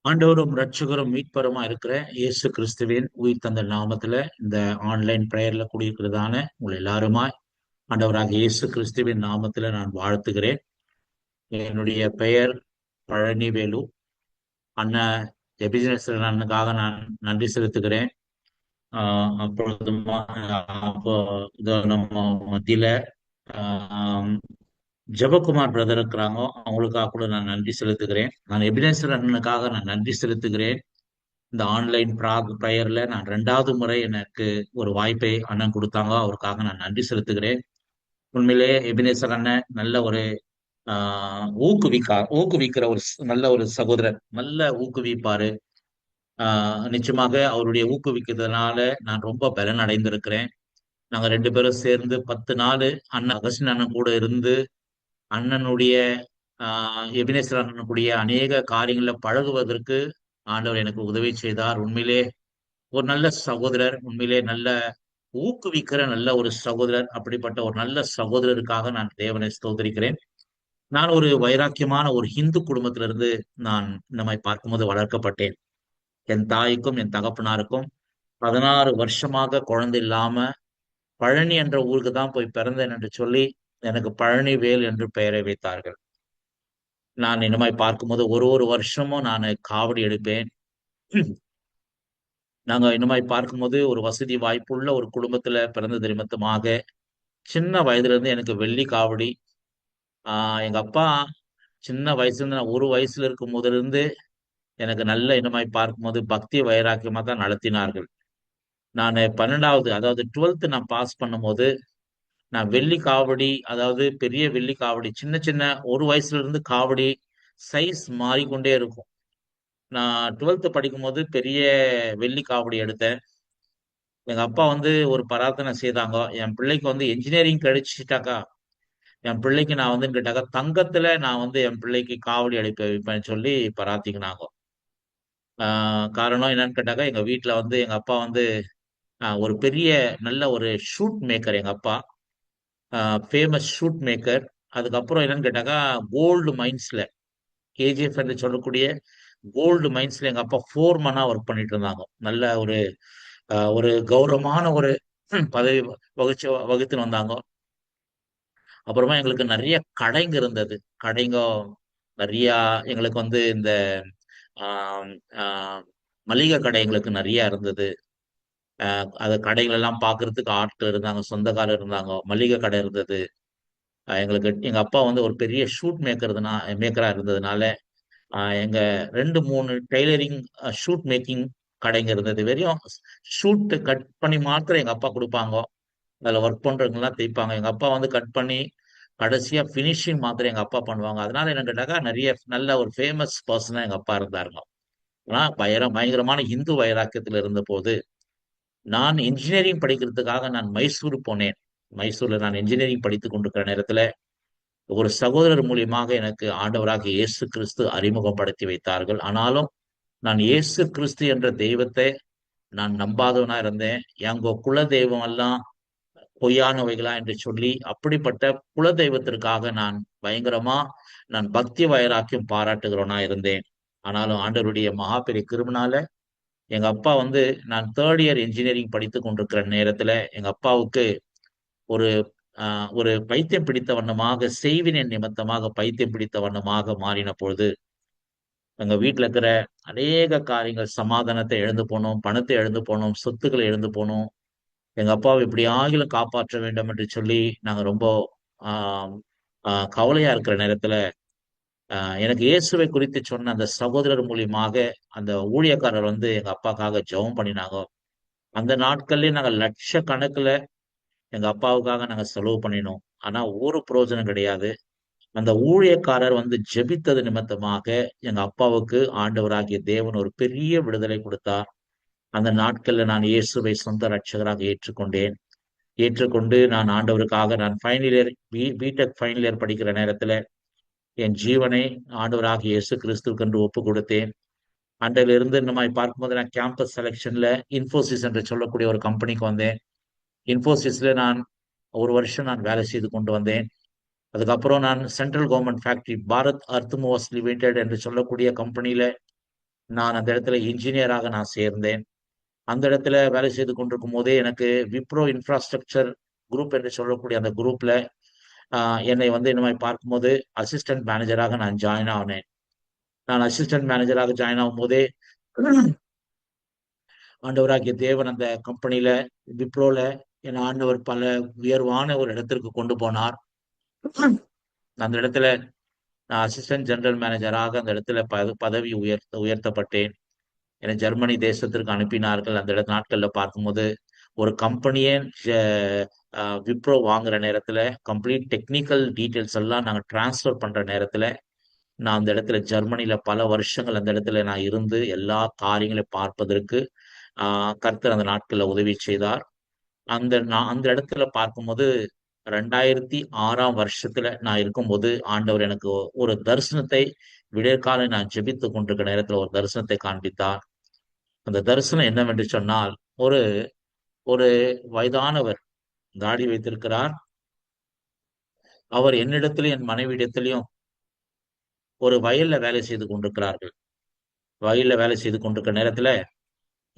ஆண்டவரும் இரட்சகரும் மீட்பருமா இருக்கிற இயேசு கிறிஸ்துவின் உயிர் தந்த நாமத்துல இந்த ஆன்லைன் பிரேயர்ல கூடியிருக்கிறதான உங்கள் எல்லாருமாய் ஆண்டவராக இயேசு கிறிஸ்துவின் நாமத்துல நான் வாழ்த்துகிறேன். என்னுடைய பெயர் பழனிவேலு. அண்ணன் எபினேசர் அண்ணனுக்காக நான் நன்றி செலுத்துகிறேன். அப்பொழுதுமா அப்போ இதோ நம்ம மத்தியில ஆஹ் ஜெபக்குமார் பிரதர் இருக்கிறாங்க. அவங்களுக்காக கூட நான் நன்றி செலுத்துகிறேன். நான் எபினேசர் அண்ணனுக்காக நான் நன்றி செலுத்துகிறேன். இந்த ஆன்லைன் ப்ரேயர்ல நான் 2வது முறை எனக்கு ஒரு வாய்ப்பை அண்ணன் கொடுத்தாங்க. அவருக்காக நான் நன்றி செலுத்துகிறேன். உண்மையிலே எபினேசர் அண்ணன் நல்ல ஒரு ஊக்குவிக்கிற ஒரு நல்ல ஒரு சகோதரர். நல்ல ஊக்குவிப்பாரு. நிச்சயமாக அவருடைய ஊக்குவிக்கிறதுனால நான் ரொம்ப பலன் அடைந்திருக்கிறேன். நாங்க 2 பேரும் சேர்ந்து 10 நாள் அண்ணன் அகஸ்டின் அண்ணன் கூட இருந்து அண்ணனுடைய எபினேசர் அண்ணனுடைய அநேக காரியங்களை பழகுவதற்கு ஆண்டவர் எனக்கு உதவி செய்தார். உண்மையிலே ஒரு நல்ல சகோதரர், உண்மையிலே நல்ல ஊக்குவிக்கிற நல்ல ஒரு சகோதரர். அப்படிப்பட்ட ஒரு நல்ல சகோதரருக்காக நான் தேவனை ஸ்தோத்திரிக்கிறேன். நான் ஒரு வைராக்கியமான ஒரு இந்து குடும்பத்திலிருந்து நான் இந்த மாதிரி பார்க்கும்போது வளர்க்கப்பட்டேன். என் தாய்க்கும் என் தகப்பனாருக்கும் 16 வருஷமாக குழந்தை இல்லாம பழனி என்ற ஊருக்கு தான் போய் பிறந்தேன் என்று சொல்லி எனக்கு பழனிவேல் என்று பெயரை வைத்தார்கள். நான் இந்த மாதிரி பார்க்கும்போது ஒரு ஒரு வருஷமும் நான் காவடி எடுப்பேன். நாங்க இந்த மாதிரி பார்க்கும்போது ஒரு வசதி வாய்ப்புள்ள ஒரு குடும்பத்துல பிறந்தது நிமித்தமாக சின்ன வயதுல இருந்து எனக்கு வெள்ளி காவடி. எங்க அப்பா சின்ன வயசுல இருந்து நான் ஒரு வயசுல இருக்கும் போதுல இருந்து எனக்கு நல்ல இந்த மாதிரி பார்க்கும்போது பக்தி வைராக்கியமா தான் நடத்தினார்கள். நான் 12வது அதாவது 12th நான் பாஸ் பண்ணும்போது நான் வெள்ளி காவடி, அதாவது பெரிய வெள்ளி காவடி, சின்ன சின்ன ஒரு வயசுல இருந்து காவடி சைஸ் மாறிக்கொண்டே இருக்கும். நான் 12th படிக்கும்போது பெரிய வெள்ளி காவடி எடுத்தேன். எங்க அப்பா வந்து ஒரு பிரார்த்தனை செய்தாங்க, என் பிள்ளைக்கு வந்து என்ஜினியரிங் கிடைச்சிட்டாக்கா என் பிள்ளைக்கு நான் வந்து கேட்டாக்கா தங்கத்துல நான் வந்து என் பிள்ளைக்கு காவடி அடிப்ப வைப்பேன்னு சொல்லி பிரார்த்திக்கினாங்க. காரணம் என்னன்னு கேட்டாக்கா எங்க வீட்டுல வந்து எங்க அப்பா வந்து ஒரு பெரிய நல்ல ஒரு ஷூட் மேக்கர். எங்க அப்பா ஃபேமஸ் ஷூட் மேக்கர். அதுக்கப்புறம் என்னன்னு கேட்டாக்கா கோல்டு மைன்ஸ்ல கேஜிஎஃப் என்று சொல்லக்கூடிய கோல்டு மைன்ஸ்ல எங்க அப்பா ஃபோர்மனா ஒர்க் பண்ணிட்டு இருந்தாங்க. நல்ல ஒரு ஒரு கௌரவமான ஒரு பதவி வகுத்துன்னு வந்தாங்க. அப்புறமா எங்களுக்கு நிறைய கடைங்க இருந்தது. கடைங்க நிறைய எங்களுக்கு வந்து இந்த ஆம், ஆஹ், மளிகை கடை எங்களுக்கு நிறைய இருந்தது. அது கடைகள் எல்லாம் பார்க்கறதுக்கு ஆட்கள் இருந்தாங்க, சொந்தக்காரர் இருந்தாங்க, மளிகை கடை இருந்தது. எங்களுக்கு எங்க அப்பா வந்து ஒரு பெரிய ஷூட் மேக்கரா இருந்ததுனால எங்க 2 3 டெய்லரிங் ஷூட் மேக்கிங் கடைங்க இருந்தது. வெறும் ஷூட் கட் பண்ணி மாத்திரம் எங்க அப்பா கொடுப்பாங்க. அதுல ஒர்க் பண்றவங்க எல்லாம் தைப்பாங்க. எங்க அப்பா வந்து கட் பண்ணி கடைசியா பினிஷிங் மாத்திரம் எங்க அப்பா பண்ணுவாங்க. அதனால என்ன கேட்டாக்கா நிறைய நல்ல ஒரு ஃபேமஸ் பர்சனா எங்க அப்பா இருந்தாருங்க. ஆனா பயங்கரமான இந்து வைராக்கியத்துல இருந்த போது நான் இன்ஜினியரிங் படிக்கிறதுக்காக நான் மைசூர் போனேன். மைசூர்ல நான் இன்ஜினியரிங் படித்துக் கொண்டிருக்கிற நேரத்துல ஒரு சகோதரர் மூலியமாக எனக்கு ஆண்டவராக இயேசு கிறிஸ்து அறிமுகப்படுத்தி வைத்தார்கள். ஆனாலும் நான் இயேசு கிறிஸ்து என்ற தெய்வத்தை நான் நம்பாதவனா இருந்தேன். எங்க குல தெய்வம் எல்லாம் பொய்யானவைகளா என்று சொல்லி அப்படிப்பட்ட குல தெய்வத்திற்காக நான் பயங்கரமா நான் பக்தி வைராக்கியம் பாராட்டுகிறவனா இருந்தேன். ஆனாலும் ஆண்டவருடைய மகா பெரிய கிருபைனால எங்க அப்பா வந்து நான் 3rd இயர் இன்ஜினியரிங் படித்துக் கொண்டிருக்கிற நேரத்துல எங்க அப்பாவுக்கு ஒரு ஒரு பைத்தியம் பிடித்த வண்ணமாக, செய்வினை நிமித்தமாக பைத்தியம் பிடித்த வண்ணமாக மாறின பொழுது எங்க வீட்டுல இருக்கிற அநேக காரியங்கள், சமாதானத்தை இழந்து போனோம், பணத்தை இழந்து போனோம், சொத்துக்களை இழந்து போனோம். எங்க அப்பாவை இப்படி ஆகிலும் காப்பாற்ற வேண்டும் என்று சொல்லி நாங்க ரொம்ப ஆஹ் கவலையா இருக்கிற நேரத்துல எனக்கு இயேசுவை குறித்து சொன்ன அந்த சகோதரர் மூலியமாக அந்த ஊழியக்காரர் வந்து எங்க அப்பாக்காக ஜெபம் பண்ணினாங்க. அந்த நாட்கள்லயே நாங்க லட்சக்கணக்குல எங்க அப்பாவுக்காக நாங்க செலவு பண்ணினோம். ஆனா ஒரு பிரயோஜனம் கிடையாது. அந்த ஊழியக்காரர் வந்து ஜெபித்தது நிமித்தமாக எங்க அப்பாவுக்கு ஆண்டவராகிய தேவன் ஒரு பெரிய விடுதலை கொடுத்தார். அந்த நாட்கள்ல நான் இயேசுவை சொந்த ரட்சகராக ஏற்றுக்கொண்டேன். ஏற்றுக்கொண்டு நான் ஆண்டவருக்காக நான் final year BTech final year படிக்கிற நேரத்துல என் ஜீவனை ஆண்டவராகிய இயேசு கிறிஸ்துவுக்கு என்று ஒப்பு கொடுத்தேன். அன்றையிலிருந்து இந்த மாதிரி பார்க்கும்போது நான் கேம்பஸ் செலெக்ஷன்ல இன்ஃபோசிஸ் என்று சொல்லக்கூடிய ஒரு கம்பெனிக்கு வந்தேன். இன்ஃபோசிஸ்ல நான் ஒரு வருஷம் நான் வேலை செய்து கொண்டு வந்தேன். அதுக்கப்புறம் நான் சென்ட்ரல் கவர்மெண்ட் ஃபேக்டரி பாரத் அர்த் மூவர்ஸ் லிமிடெட் என்று சொல்லக்கூடிய கம்பெனியில நான் அந்த இடத்துல இன்ஜினியராக நான் சேர்ந்தேன். அந்த இடத்துல வேலை செய்து கொண்டிருக்கும் போதே எனக்கு விப்ரோ இன்ஃப்ராஸ்ட்ரக்சர் குரூப் என்று சொல்லக்கூடிய அந்த குரூப்ல என்னை வந்து இந்த மாதிரி பார்க்கும்போது அசிஸ்டன்ட் மேனேஜராக நான் ஜாயின் ஆனேன். நான் அசிஸ்டன்ட் மேனேஜராக ஜாயின் ஆகும் போதே ஆண்டவராகிய தேவன் அந்த கம்பெனில விப்ரோல என் ஆண்டவர் பல உயர்வான ஒரு இடத்திற்கு கொண்டு போனார். அந்த இடத்துல நான் அசிஸ்டன்ட் ஜெனரல் மேனேஜராக அந்த இடத்துல பதவி உயர்த்தப்பட்டேன். என்னை ஜெர்மனி தேசத்திற்கு அனுப்பினார்கள். அந்த நாட்கள்ல பார்க்கும்போது ஒரு கம்பெனியே விப்ரோ வாங்குற நேரத்துல கம்ப்ளீட் டெக்னிக்கல் டீட்டெயில்ஸ் எல்லாம் நாங்கள் டிரான்ஸ்ஃபர் பண்ற நேரத்துல நான் அந்த இடத்துல ஜெர்மனில பல வருஷங்கள் அந்த இடத்துல நான் இருந்து எல்லா காரியங்களையும் பார்ப்பதற்கு கர்த்தர் அந்த நாட்கள்ல உதவி செய்தார். நான் அந்த இடத்துல பார்க்கும்போது 2006 நான் இருக்கும்போது ஆண்டவர் எனக்கு ஒரு தரிசனத்தை விடியற்காலை நான் ஜெபித்து கொண்டிருக்கிற நேரத்துல ஒரு தரிசனத்தை காண்பித்தார். அந்த தரிசனம் என்னவென்று சொன்னால், ஒரு ஒரு வயதானவர் தாடி வைத்திருக்கிறார். அவர் என்னிடத்திலும் என் மனைவியிடத்திலையும் ஒரு வயல்ல வேலை செய்து கொண்டிருக்கிறார்கள். வயல்ல வேலை செய்து கொண்டிருக்கிற நேரத்துல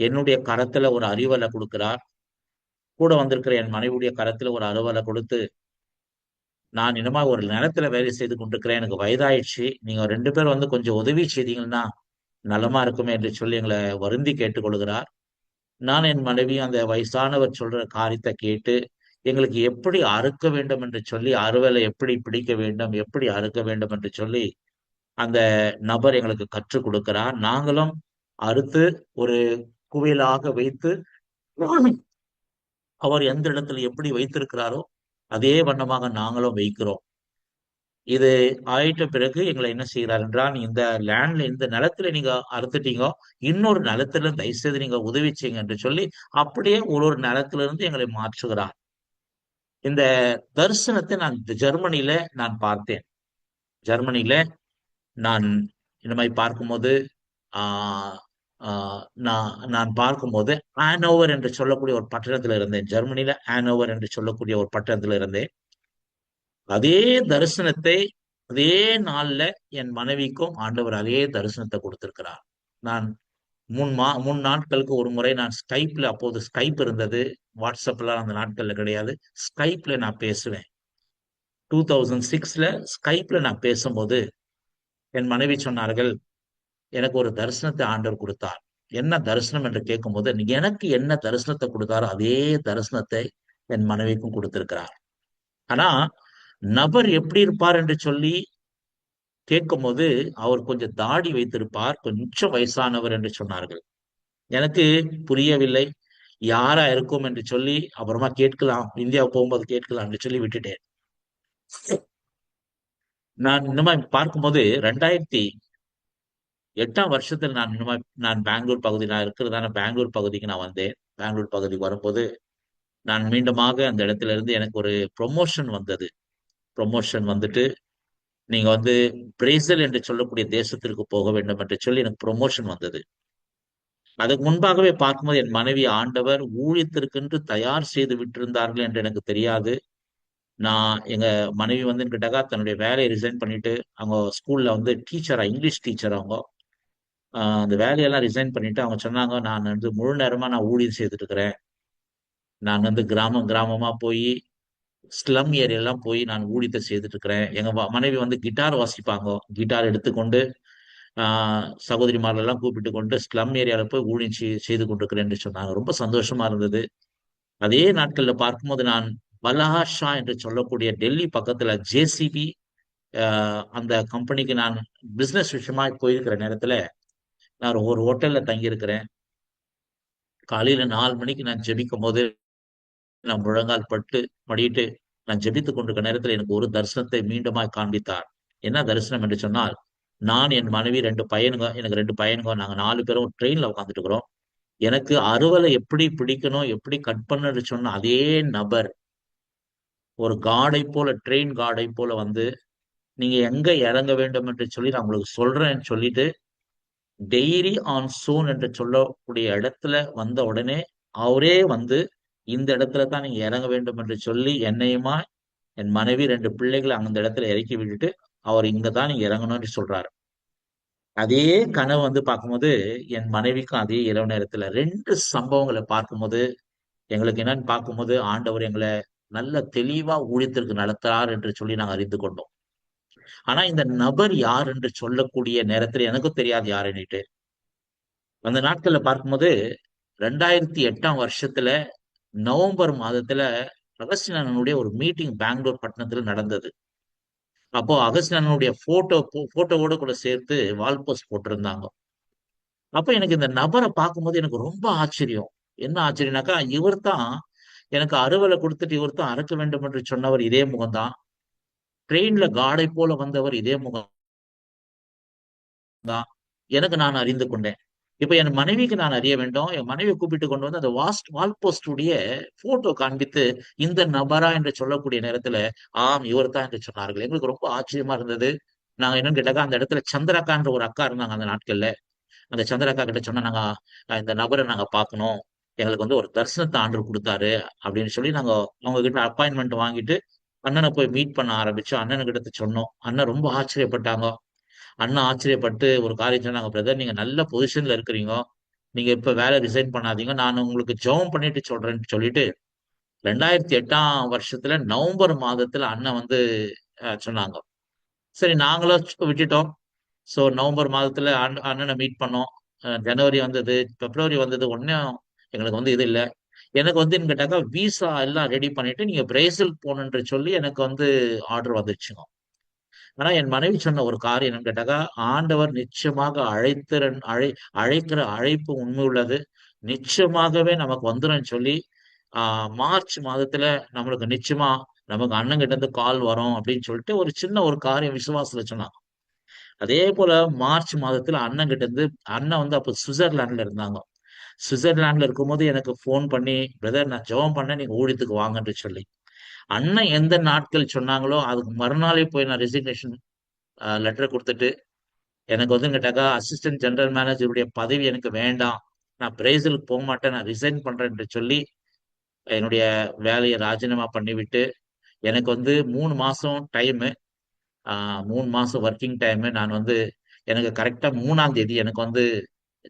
என்னுடைய கரத்துல ஒரு அறிவலை கொடுக்கிறார். கூட வந்திருக்கிற என் மனைவியுடைய கரத்துல ஒரு அறுவலை கொடுத்து, நான் இனிமே ஒரு நிலத்துல வேலை செய்து கொண்டிருக்கிறேன், எனக்கு வயதாயிடுச்சு, நீங்க 2 பேர் வந்து கொஞ்சம் உதவி செய்தீங்கன்னா நலமா இருக்குமே என்று சொல்லி எங்களை வருந்தி கேட்டுக்கொள்கிறார். நான் என் மனைவியும் அந்த வயசானவர் சொல்ற காரியத்தை கேட்டு எங்களுக்கு எப்படி அறுக்க வேண்டும் என்று சொல்லி அறுவலை எப்படி பிடிக்க வேண்டும், எப்படி அறுக்க வேண்டும் என்று சொல்லி அந்த நபர் எங்களுக்கு கற்றுக் கொடுக்கிறார். நாங்களும் அறுத்து ஒரு குவியலாக வைத்து அவர் எந்த இடத்துல எப்படி வைத்திருக்கிறாரோ அதே வண்ணமாக நாங்களும் வைக்கிறோம். இது ஆயிட்ட பிறகு எங்களை என்ன செய்கிறார் என்றால், இந்த லேண்ட்ல இந்த நிலத்துல நீங்க அறுத்துட்டீங்க, இன்னொரு நிலத்துல தயவு செய்து நீங்க உதவி செய்யுங்க என்று சொல்லி அப்படியே ஒரு ஒரு நிலத்துல இருந்து எங்களை மாற்றுகிறார். இந்த தரிசனத்தை நான் ஜெர்மனியில நான் பார்த்தேன். ஜெர்மனியில நான் இந்த மாதிரி பார்க்கும்போது ஆஹ் நான் நான் பார்க்கும்போது ஆனோவர் என்று சொல்லக்கூடிய ஒரு பட்டணத்துல இருந்தேன். ஜெர்மனியில ஆனோவர் என்று சொல்லக்கூடிய ஒரு பட்டணத்துல இருந்தேன். அதே தரிசனத்தை அதே நாள்ல என் மனைவிக்கும் ஆண்டவர் அதே தரிசனத்தை கொடுத்திருக்கிறார். நான் 3 நாட்களுக்கு ஒரு முறை நான் ஸ்கைப்ல, அப்போது ஸ்கைப் இருந்தது, வாட்ஸ்அப்லாம் அந்த நாட்கள்ல கிடையாது. ஸ்கைப்ல நான் பேசுவேன். 2006 ஸ்கைப்ல நான் பேசும்போது என் மனைவி சொன்னார்கள், எனக்கு ஒரு தரிசனத்தை ஆண்டவர் கொடுத்தார். என்ன தரிசனம் என்று கேட்கும்போது எனக்கு என்ன தரிசனத்தை கொடுத்தாரோ அதே தரிசனத்தை என் மனைவிக்கும் கொடுத்திருக்கிறார். ஆனா நபர் எப்படி இருப்பார் என்று சொல்லி கேட்கும்போது அவர் கொஞ்சம் தாடி வைத்திருப்பார், கொஞ்சம் வயசானவர் என்று சொன்னார்கள். எனக்கு புரியவில்லை. யாரா இருக்கும் என்று சொல்லி அப்புறமா கேட்கலாம், இந்தியா போகும்போது கேட்கலாம் என்று சொல்லி விட்டுட்டேன். நான் இந்த மாதிரி பார்க்கும்போது 2008 நான் இந்த மாதிரி நான் பெங்களூர் பகுதி, நான் இருக்கிறதான பெங்களூர் பகுதிக்கு நான் வந்தேன். பெங்களூர் பகுதிக்கு வரும்போது நான் மீண்டுமாக அந்த இடத்துல இருந்து எனக்கு ஒரு ப்ரொமோஷன் வந்தது. ப்ரொமோஷன் வந்துட்டு நீங்க வந்து பிரேசில் என்று சொல்லக்கூடிய தேசத்திற்கு போக வேண்டும் என்று சொல்லி எனக்கு ப்ரொமோஷன் வந்தது. அதுக்கு முன்பாகவே பார்க்கும்போது என் மனைவி ஆண்டவர் ஊழியத்திற்கென்று தயார் செய்து விட்டிருந்தார்கள் என்று எனக்கு தெரியாது. நான் எங்க மனைவி வந்து கேட்டாக்கா தன்னுடைய வேலையை ரிசைன் பண்ணிட்டு அவங்க ஸ்கூல்ல வந்து டீச்சரா, இங்கிலீஷ் டீச்சர் அவங்க, அந்த வேலையெல்லாம் ரிசைன் பண்ணிட்டு அவங்க சொன்னாங்க, நான் வந்து முழு நேரமா நான் ஊழியம் செய்துட்டு இருக்கிறேன். நான் வந்து கிராமம் கிராமமா போய் ஸ்லம் ஏரியாலாம் போய் நான் ஊழியத்தை செய்துட்டு இருக்கிறேன். எங்க மனைவி வந்து கிட்டார் வாசிப்பாங்க. கிட்டார் எடுத்துக்கொண்டு சகோதரிமாரெல்லாம் கூப்பிட்டு கொண்டு ஸ்லம் ஏரியாவில் போய் ஊழியம் செய்து கொண்டிருக்கிறேன் என்று சொன்னாங்க. ரொம்ப சந்தோஷமா இருந்தது. அதே நாட்கள்ல பார்க்கும்போது நான் பலஹாஷா என்று சொல்லக்கூடிய டெல்லி பக்கத்துல ஜேசிபி அந்த கம்பெனிக்கு நான் பிசினஸ் விஷயமா போயிருக்கிற நேரத்துல நான் ஒரு ஹோட்டல்ல தங்கி இருக்கிறேன். காலையில 4 மணிக்கு நான் ஜெபிக்கும் போது நான் முழங்கால் பட்டு மடியிட்டு நான் ஜெபித்துக் கொண்டிருக்கிற நேரத்தில் எனக்கு ஒரு தரிசனத்தை மீண்டுமாய் காண்பித்தார். என்ன தரிசனம் என்று சொன்னால், நான் என் மனைவி 2 பையனுங்க, எனக்கு 2 பையனுங்க, நாங்க 4 பேரும் ட்ரெயின்ல உட்காந்துட்டு இருக்கிறோம். எனக்கு அறுவலை எப்படி பிடிக்கணும், எப்படி கட் பண்ணு சொன்ன அதே நபர் ஒரு காடை போல, ட்ரெயின் காடை போல வந்து நீங்க எங்க இறங்க வேண்டும் என்று சொல்லி நான் உங்களுக்கு சொல்றேன்னு சொல்லிட்டு டெய்ரி ஆன் சோன் என்று சொல்லக்கூடிய இடத்துல வந்த உடனே அவரே வந்து இந்த இடத்துல தான் நீங்க இறங்க வேண்டும் என்று சொல்லி என்னையுமா என் மனைவி 2 பிள்ளைகளை அந்த இடத்துல இறக்கி விட்டுட்டு அவர் இங்க தான் நீங்க இறங்கணும்னு சொல்றாரு. அதே கனவு வந்து பார்க்கும்போது என் மனைவிக்கும் அதே இரவு நேரத்துல ரெண்டு சம்பவங்களை பார்க்கும்போது எங்களுக்கு என்னன்னு பார்க்கும்போது ஆண்டவர் எங்களை நல்ல தெளிவா ஊழியத்திற்கு நடத்துறார் என்று சொல்லி நாங்கள் அறிந்து கொண்டோம். ஆனா இந்த நபர் யார் என்று சொல்லக்கூடிய நேரத்துல எனக்கும் தெரியாது யாருன்னுட்டு. அந்த நாட்கள்ல பார்க்கும்போது 2008 நவம்பர் மாதத்துல அகஸ்டினனுடைய ஒரு மீட்டிங் பெங்களூர் பட்டணத்துல நடந்தது. அப்போ அகஸ்டினனுடைய போட்டோவோட கூட சேர்த்து வால் போஸ்ட் போட்டிருந்தாங்க. அப்ப எனக்கு இந்த நபரை பார்க்கும்போது எனக்கு ரொம்ப ஆச்சரியம். என்ன ஆச்சரியம்னாக்கா, இவர் தான் எனக்கு அறுவலை கொடுத்துட்டு இவர் தான் அறுக்க வேண்டும் என்று சொன்னவர் இதே முகம்தான். ட்ரெயின்ல காடை போல வந்தவர் இதே முகம் தான். எனக்கு நான் அறிந்து கொண்டேன். இப்ப என் மனைவிக்கு நான் அறிய வேண்டும். என் மனைவியை கூப்பிட்டு கொண்டு வந்து அந்த வால் போஸ்டுடைய போட்டோ காண்பித்து இந்த நபரா என்று சொல்லக்கூடிய நேரத்துல ஆம் இவர் தான் என்று சொன்னார்கள். எங்களுக்கு ரொம்ப ஆச்சரியமா இருந்தது. நாங்க என்னன்னு கேட்டாக்கா அந்த இடத்துல சந்திரகான்ற ஒரு அக்கா இருந்தாங்க அந்த நாட்கள்ல. அந்த சந்திரக்கா கிட்ட சொன்னா நாங்க இந்த நபரை நாங்க பார்க்கணும். எங்களுக்கு வந்து ஒரு தரிசனத்தை ஆண்டவர் கொடுத்தாரு அப்படின்னு சொல்லி நாங்க அவங்க கிட்ட அப்பாயின்மெண்ட் வாங்கிட்டு அண்ணனை போய் மீட் பண்ண ஆரம்பிச்சோம். அண்ணனுக்கிட்ட சொன்னோம். அண்ணன் ரொம்ப ஆச்சரியப்பட்டாங்க. அண்ணன் ஆச்சரியப்பட்டு ஒரு காரியம் சொன்னாங்க, பிரதர் நீங்க நல்ல பொசிஷன்ல இருக்கிறீங்க. நீங்க இப்ப வேலை ரிசைன் பண்ணாதீங்க. நான் உங்களுக்கு ஜெபம் பண்ணிட்டு சொல்றேன்னு சொல்லிட்டு 2008 நவம்பர் மாதத்துல அண்ணன் வந்து சொன்னாங்க. சரி நாங்களும் விட்டுட்டோம். ஸோ நவம்பர் மாதத்துல அண்ணனை மீட் பண்ணோம். ஜனவரி வந்தது, பிப்ரவரி வந்தது. ஒன்னும் எங்களுக்கு வந்து இது இல்லை. எனக்கு வந்து கேட்டாக்கா விசா எல்லாம் ரெடி பண்ணிட்டு நீங்க பிரேசில் போகணுன்ற சொல்லி எனக்கு வந்து ஆர்டர் வந்துருச்சுங்க. ஆனா என் மனைவி சொன்ன ஒரு காரியம் என்னன்னு கேட்டாக்கா, ஆண்டவர் நிச்சயமாக அழைக்கிற அழைப்பு உண்மை உள்ளது. நிச்சயமாகவே நமக்கு வந்துரும் சொல்லி மார்ச் மாதத்துல நம்மளுக்கு நிச்சயமா நமக்கு அண்ணன் கிட்ட இருந்து கால் வரும் அப்படின்னு சொல்லிட்டு ஒரு சின்ன ஒரு காரியம் விசுவாசத்துல சொன்னாங்க. அதே போல மார்ச் மாதத்துல அண்ணன் கிட்ட இருந்து அண்ணன் வந்து அப்ப சுவிட்சர்லாந்துல இருந்தாங்க. சுவிட்சர்லாந்துல இருக்கும்போது எனக்கு ஃபோன் பண்ணி பிரதர் நான் ஜெபம் பண்ண நீங்க ஊழியத்துக்கு வாங்கன்னு சொல்லி அண்ணன் எந்த நாட்கள் சொன்னாங்களோ அதுக்கு மறுநாளே போய் நான் ரெசிக்னேஷன் லெட்டர் கொடுத்துட்டு எனக்கு வந்து கேட்டாக்கா அசிஸ்டன்ட் ஜெனரல் மேனேஜருடைய பதவி எனக்கு வேண்டாம். நான் பிரேசிலுக்கு போக மாட்டேன். நான் ரிசைன் பண்றேன் என்று சொல்லி என்னுடைய வேலையை ராஜினாமா பண்ணிவிட்டு எனக்கு வந்து 3 மாசம் டைமு 3 மாசம் ஒர்க்கிங் டைமு நான் வந்து எனக்கு கரெக்டா 3ஆம் தேதி எனக்கு வந்து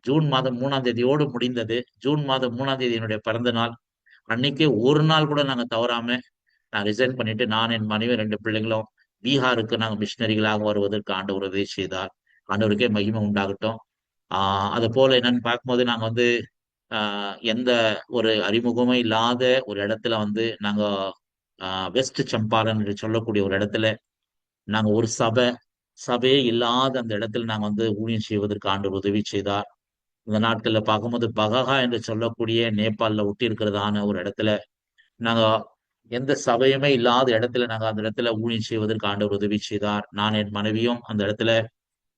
ஜூன் மாதம் 3ஆம் தேதியோடு முடிந்தது. ஜூன் மாதம் 3ஆம் தேதி என்னுடைய பிறந்த நாள். அன்னைக்கே ஒரு நாள் கூட நாங்க தவறாம நான் ரிசைன் பண்ணிட்டு நான் என் மனைவி 2 பிள்ளைங்களும் பீகாருக்கு நாங்க மிஷினரிகளாக வருவதற்கு ஆண்டவர் உதவி செய்தார். ஆண்டவருக்கே மகிமை உண்டாகட்டும். அது போல என்னன்னு பார்க்கும்போது நாங்க வந்து எந்த ஒரு அறிமுகமும் இல்லாத ஒரு இடத்துல வந்து நாங்க வெஸ்ட் சம்பாரன் என்று சொல்லக்கூடிய ஒரு இடத்துல நாங்க ஒரு சபையே இல்லாத அந்த இடத்துல நாங்க வந்து ஊழியம் செய்வதற்கு ஆண்டவர் உதவி செய்தார். இந்த நாட்கள்ல பார்க்கும்போது பககா என்று சொல்லக்கூடிய நேபாளில் ஒட்டி இருக்கிறதான ஒரு இடத்துல நாங்க எந்த சபையுமே இல்லாத இடத்துல நாங்க அந்த இடத்துல ஊழியம் செய்வதற்கு ஆண்டவர் உதவி செய்தார். நான் என் மனைவியும் அந்த இடத்துல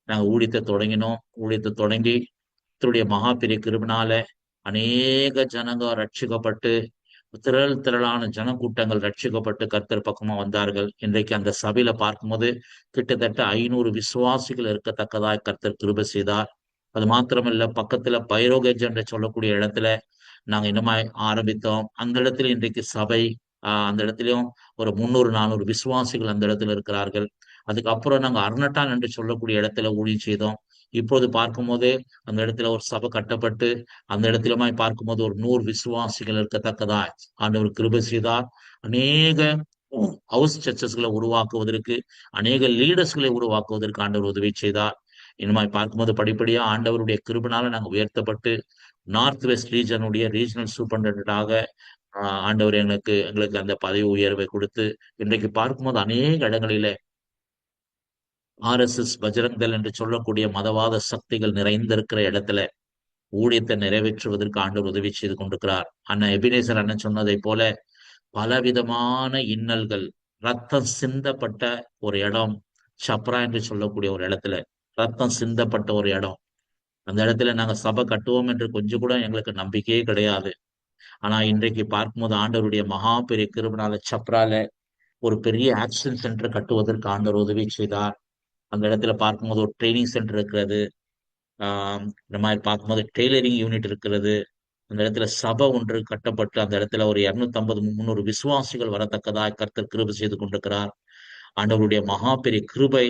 நாங்க ஊழியத்தை தொடங்கினோம். ஊழியத்தை தொடங்கி கர்த்தருடைய மகா பெரிய கிருபைனால அநேக ஜனங்க ரட்சிக்கப்பட்டு திரளான ஜனக்கூட்டங்கள் ரட்சிக்கப்பட்டு கர்த்தர் பக்கமா வந்தார்கள். இன்றைக்கு அந்த சபையில பார்க்கும்போது கிட்டத்தட்ட 500 விசுவாசிகள் இருக்கத்தக்கதாய் கர்த்தர் கிருபை செய்தார். அது மாத்திரமல்ல பக்கத்துல பைரோகேஜ் என்று சொல்லக்கூடிய இடத்துல நாங்க இன்னமாய் ஆரம்பித்தோம். அந்த இடத்துல இன்றைக்கு சபை அந்த இடத்துலயும் ஒரு 300 400 விசுவாசிகள் அந்த இடத்துல இருக்கிறார்கள். அதுக்கப்புறம் நாங்க அர்னட்டான் என்று சொல்லக்கூடிய இடத்துல ஊழியம் செய்தோம். இப்போது பார்க்கும்போது அந்த இடத்துல ஒரு சபை கட்டப்பட்டு அந்த இடத்திலுமாய் பார்க்கும்போது ஒரு 100 விசுவாசிகள் இருக்கத்தக்கதா ஆண்டவர் கிருபை செய்தார். அநேக ஹவுஸ் சர்ச்சஸ்களை உருவாக்குவதற்கு அநேக லீடர்ஸ்களை உருவாக்குவதற்கு ஆண்டவர் உதவி செய்தார். இனிமாய் பார்க்கும்போது படிப்படியா ஆண்டவருடைய கிருபனால நாங்க உயர்த்தப்பட்டு நார்த் வெஸ்ட் ரீஜனுடைய ரீஜனல் சூப்பரண்டாக ஆண்டவர் எங்களுக்கு அந்த பதவி உயர்வை கொடுத்து இன்றைக்கு பார்க்கும்போது அநேக இடங்களில RSS பஜ்ரங் தள் என்று சொல்லக்கூடிய மதவாத சக்திகள் நிறைந்திருக்கிற இடத்துல ஊழியத்தை நிறைவேற்றுவதற்கு ஆண்டவர் உதவி செய்து கொண்டிருக்கிறார். அண்ணன் எபினேசர் அண்ணன் சொன்னதை போல பலவிதமான இன்னல்கள் ரத்தம் சிந்தப்பட்ட ஒரு இடம் சப்ரா என்று சொல்லக்கூடிய ஒரு இடத்துல ரத்தம் சிந்தப்பட்ட ஒரு இடம். அந்த இடத்துல நாங்க சபை கட்டுவோம் என்று கொஞ்சம் கூட எங்களுக்கு நம்பிக்கையே கிடையாது. ஆனா இன்றைக்கு பார்க்கும்போது ஆண்டவருடைய மகா பெரிய கிருபனால சப்ரால ஒரு பெரிய ஆக்ஷன் சென்டர் கட்டுவதற்கு ஆண்டவர் உதவி செய்தார். அந்த இடத்துல பார்க்கும்போது ஒரு ட்ரைனிங் சென்டர் இருக்கிறது. இந்த மாதிரி பார்க்கும்போது டெய்லரிங் யூனிட் இருக்கிறது. அந்த இடத்துல சபை ஒன்று கட்டப்பட்டு அந்த இடத்துல ஒரு 250 300 விசுவாசிகள் வரத்தக்கதாக கர்த்தர் கிருபை செய்து கொண்டிருக்கிறார். ஆண்டவருடைய மகா பெரிய கிருபை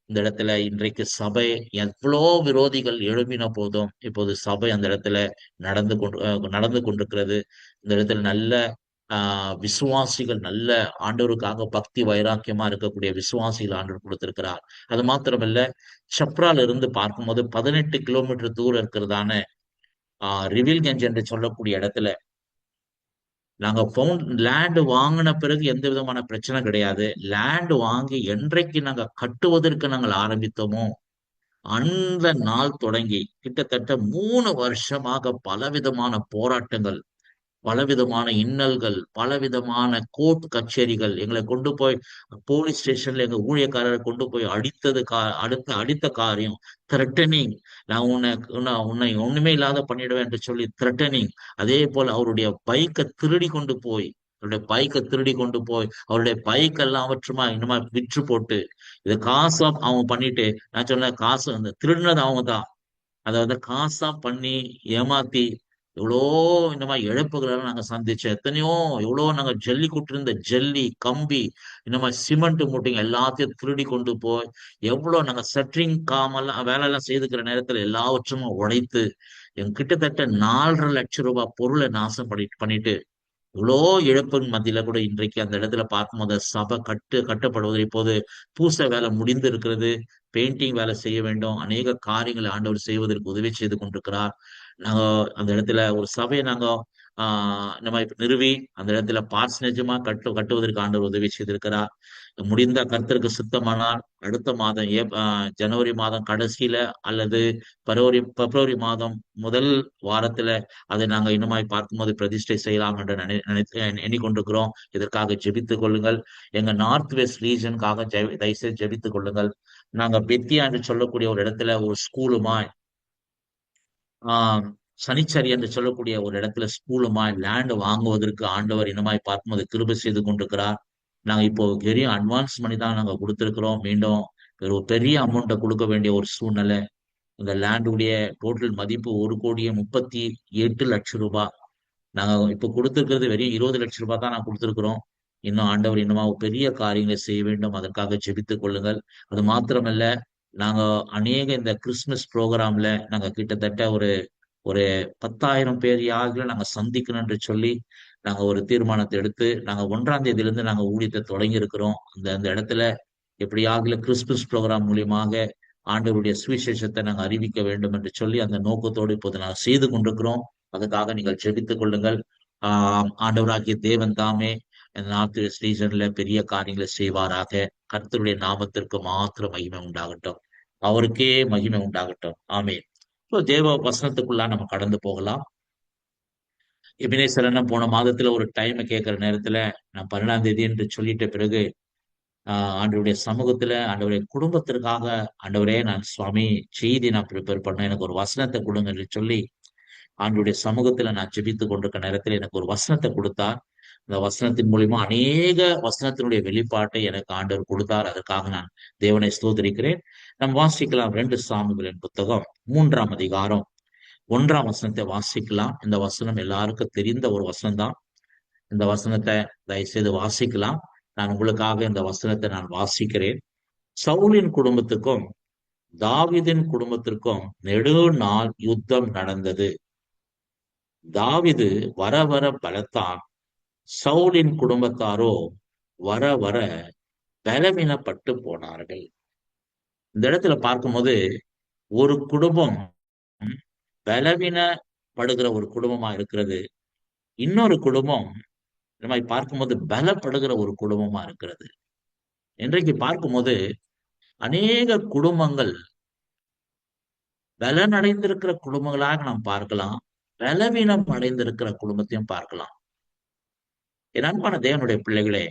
இந்த இடத்துல இன்றைக்கு சபை எவ்வளோ விரோதிகள் எழும்பின போதும் இப்போது சபை அந்த இடத்துல நடந்து கொண்டிருக்கிறது. இந்த இடத்துல நல்ல விசுவாசிகள், நல்ல ஆண்டவருக்காக பக்தி வைராக்கியமா இருக்கக்கூடிய விசுவாசிகள் ஆண்டவர் கொடுத்திருக்கிறார். அது மாத்திரமல்ல, சப்ரால இருந்து பார்க்கும்போது 18 கிலோமீட்டர் தூரம் இருக்கிறதான ரிவில்கஞ்ச் என்று சொல்லக்கூடிய இடத்துல நாங்க லேண்ட் வாங்கின பிறகு எந்த விதமான பிரச்சனை கிடையாது. லேண்ட் வாங்கி என்றைக்கு நாங்க கட்டுவதற்கு நாங்கள் ஆரம்பித்தோமோ அந்த நாள் தொடங்கி கிட்டத்தட்ட 3 வருஷமாக பலவிதமான போராட்டங்கள், பலவிதமான இன்னல்கள், பலவிதமான கோர்ட் கச்சேரிகள், எங்களை கொண்டு போய் போலீஸ் ஸ்டேஷன்ல எங்க ஊழியக்காரரை கொண்டு போய் அடித்த காரியம், த்ரெட்டனிங், நான் உன்னை ஒண்ணுமே இல்லாத பண்ணிடுவேன் என்று சொல்லி த்ரெட்டனிங். அதே போல அவருடைய பைக்கை திருடி கொண்டு போய் அவருடைய பைக் எல்லாம் அவற்றுமா இன்னுமா விற்று போட்டு இதை காசா அவன் பண்ணிட்டு, நான் சொன்னேன் காசு அந்த திருடினது அவங்க தான். அதாவது காசா பண்ணி ஏமாத்தி எவ்வளோ இந்த மாதிரி இழப்புகள் எல்லாம் நாங்க சந்திச்சோம். எவ்வளோ நாங்க ஜல்லி கொட்டிருந்த ஜல்லி கம்பி, இந்த மாதிரி சிமெண்ட் மூட்டைங்க எல்லாத்தையும் திருடி கொண்டு போய் எவ்வளவு நாங்க செட்ரிங் காமெல்லாம் வேலை எல்லாம் செய்துக்கிற நேரத்துல எல்லாவற்றுமே உடைத்து கிட்டத்தட்ட 4,50,000 ரூபாய் பொருளை நாசம் பண்ணிட்டு இவ்வளோ இழப்பின் மத்தியில கூட இன்றைக்கு அந்த இடத்துல பார்க்கும்போது சபை கட்டப்படுவது இப்போது பூச வேலை முடிந்து இருக்கிறது. பெயிண்டிங் வேலை செய்ய வேண்டும். அநேக காரியங்களை ஆண்டவர் செய்வதற்கு உதவி செய்து கொண்டிருக்கிறார். நாங்க அந்த இடத்துல ஒரு சபையை நாங்க நம்ம இப்ப நிறுவி அந்த இடத்துல நிஜமா கட்டுவதற்கு ஆண்டவர் உதவி செய்திருக்கிறார். முடிந்த கர்த்தருக்கு சுத்தமானால் அடுத்த மாதம் ஜனவரி மாதம் கடைசியில அல்லது பிப்ரவரி மாதம் முதல் வாரத்துல அதை நாங்க இன்னுமாய் பார்க்கும்போது பிரதிஷ்டை செய்யலாம் என்று எண்ணிக்கொண்டிருக்கிறோம். இதற்காக ஜெபித்துக் கொள்ளுங்கள். எங்க நார்த் வெஸ்ட் ரீஜனுக்காக தயவுசெய்து ஜெபித்துக் கொள்ளுங்கள். நாங்க பெத்தியா என்று சொல்லக்கூடிய ஒரு இடத்துல ஒரு ஸ்கூலுமாய் ஆஹ் சனிச்சரி என்று சொல்லக்கூடிய ஒரு இடத்துல ஸ்கூலுமாய் லேண்ட் வாங்குவதற்கு ஆண்டவர் இனமாய் பார்க்கும்போது கிருபை செய்து கொண்டிருக்கிறார். நாங்க இப்போ பெரிய அட்வான்ஸ் பண்ணி தான் நாங்க கொடுத்திருக்கிறோம். மீண்டும் ஒரு பெரிய அமௌண்ட்டை கொடுக்க வேண்டிய ஒரு சூழ்நிலை. இந்த லேண்டுடைய டோட்டல் மதிப்பு 1,38,00,000 ரூபாய். நாங்க இப்ப கொடுத்திருக்கிறது வெறும் 20 லட்சம் ரூபாய் தான் நான் கொடுத்திருக்கிறோம். இன்னும் ஆண்டவர் இன்னுமா பெரிய காரியங்களை செய்ய வேண்டும். அதற்காக ஜெபித்துக் கொள்ளுங்கள். அது மாத்திரமல்ல, நாங்க அநேக இந்த கிறிஸ்துமஸ் ப்ரோக்ராம்ல நாங்க கிட்டத்தட்ட ஒரு ஒரு 10,000 பேர் யாருல நாங்க சந்திக்கணும் என்று சொல்லி நாங்க ஒரு தீர்மானத்தை எடுத்து நாங்க 1ஆம் தேதியிலிருந்து நாங்க ஊழியத்தை தொடங்கி இருக்கிறோம். அந்த இடத்துல எப்படியாகல கிறிஸ்துமஸ் ப்ரோக்ராம் மூலியமாக ஆண்டவருடைய சுவிசேஷத்தை நாங்க அறிவிக்க வேண்டும் என்று சொல்லி அந்த நோக்கத்தோடு இப்போது நாங்கள் செய்து கொண்டிருக்கிறோம். அதுக்காக நீங்கள் ஜெபித்துக் கொள்ளுங்கள். ஆண்டவராகிய தேவன் தாமே இந்த நார்த் வெஸ்ட் ரீஜன்ல பெரிய காரியங்களை செய்வாராக. கர்த்தருடைய நாமத்திற்கு மாத்திர மகிமை உண்டாகட்டும். அவருக்கே மகிமை உண்டாகட்டும். ஆமென். தேவ வசனத்துக்குள்ளா நம்ம கடந்து போகலாம். எபினேசரன் போன மாதத்துல ஒரு டைம் கேட்கிற நேரத்துல நான் 12ஆம் தேதி என்று சொல்லிட்ட பிறகு ஆண்டவருடைய சமூகத்துல ஆண்டவருடைய குடும்பத்திற்காக ஆண்டவரே நான் சுவாமி செய்தி நான் ப்ரிப்பேர் பண்ண எனக்கு ஒரு வசனத்தை கொடுங்க என்று சொல்லி ஆண்டவருடைய சமூகத்துல நான் ஜெபித்து கொண்டிருக்க நேரத்துல எனக்கு ஒரு வசனத்தை கொடுத்தார். அந்த வசனத்தின் மூலியமா அநேக வசனத்தினுடைய வெளிப்பாட்டை எனக்கு ஆண்டவர் கொடுத்தார். அதற்காக நான் தேவனை ஸ்தோத்திரிக்கிறேன். நம்ம வாசிக்கலாம் 2 சாமுவேலின் புத்தகம் 3ஆம் அதிகாரம் 1ஆம் வசனத்தை வாசிக்கலாம். இந்த வசனம் எல்லாருக்கும் தெரிந்த ஒரு வசனம் தான். இந்த வசனத்தை தயவுசெய்து வாசிக்கலாம். நான் உங்களுக்காக இந்த வசனத்தை நான் வாசிக்கிறேன். சவுலின் குடும்பத்துக்கும் தாவீதின் குடும்பத்திற்கும் நெடுநாள் யுத்தம் நடந்தது. தாவீது வர வர பலத்தான், சவுலின் குடும்பத்தாரோ வர வர பலவீனப்பட்டு போனார்கள். இந்த இடத்துல பார்க்கும்போது ஒரு குடும்பம் பலவீனப்படுகிற ஒரு குடும்பமா இருக்கிறது. இன்னொரு குடும்பம் நம்ம பார்க்கும்போது பலப்படுகிற ஒரு குடும்பமா இருக்கிறது. இன்றைக்கு பார்க்கும்போது அநேக குடும்பங்கள் பலன் அடைந்திருக்கிற குடும்பங்களாக நாம் பார்க்கலாம், பலவீனம் அடைந்திருக்கிற குடும்பத்தையும் பார்க்கலாம். என் அன்பான தேவனுடைய பிள்ளைகளே,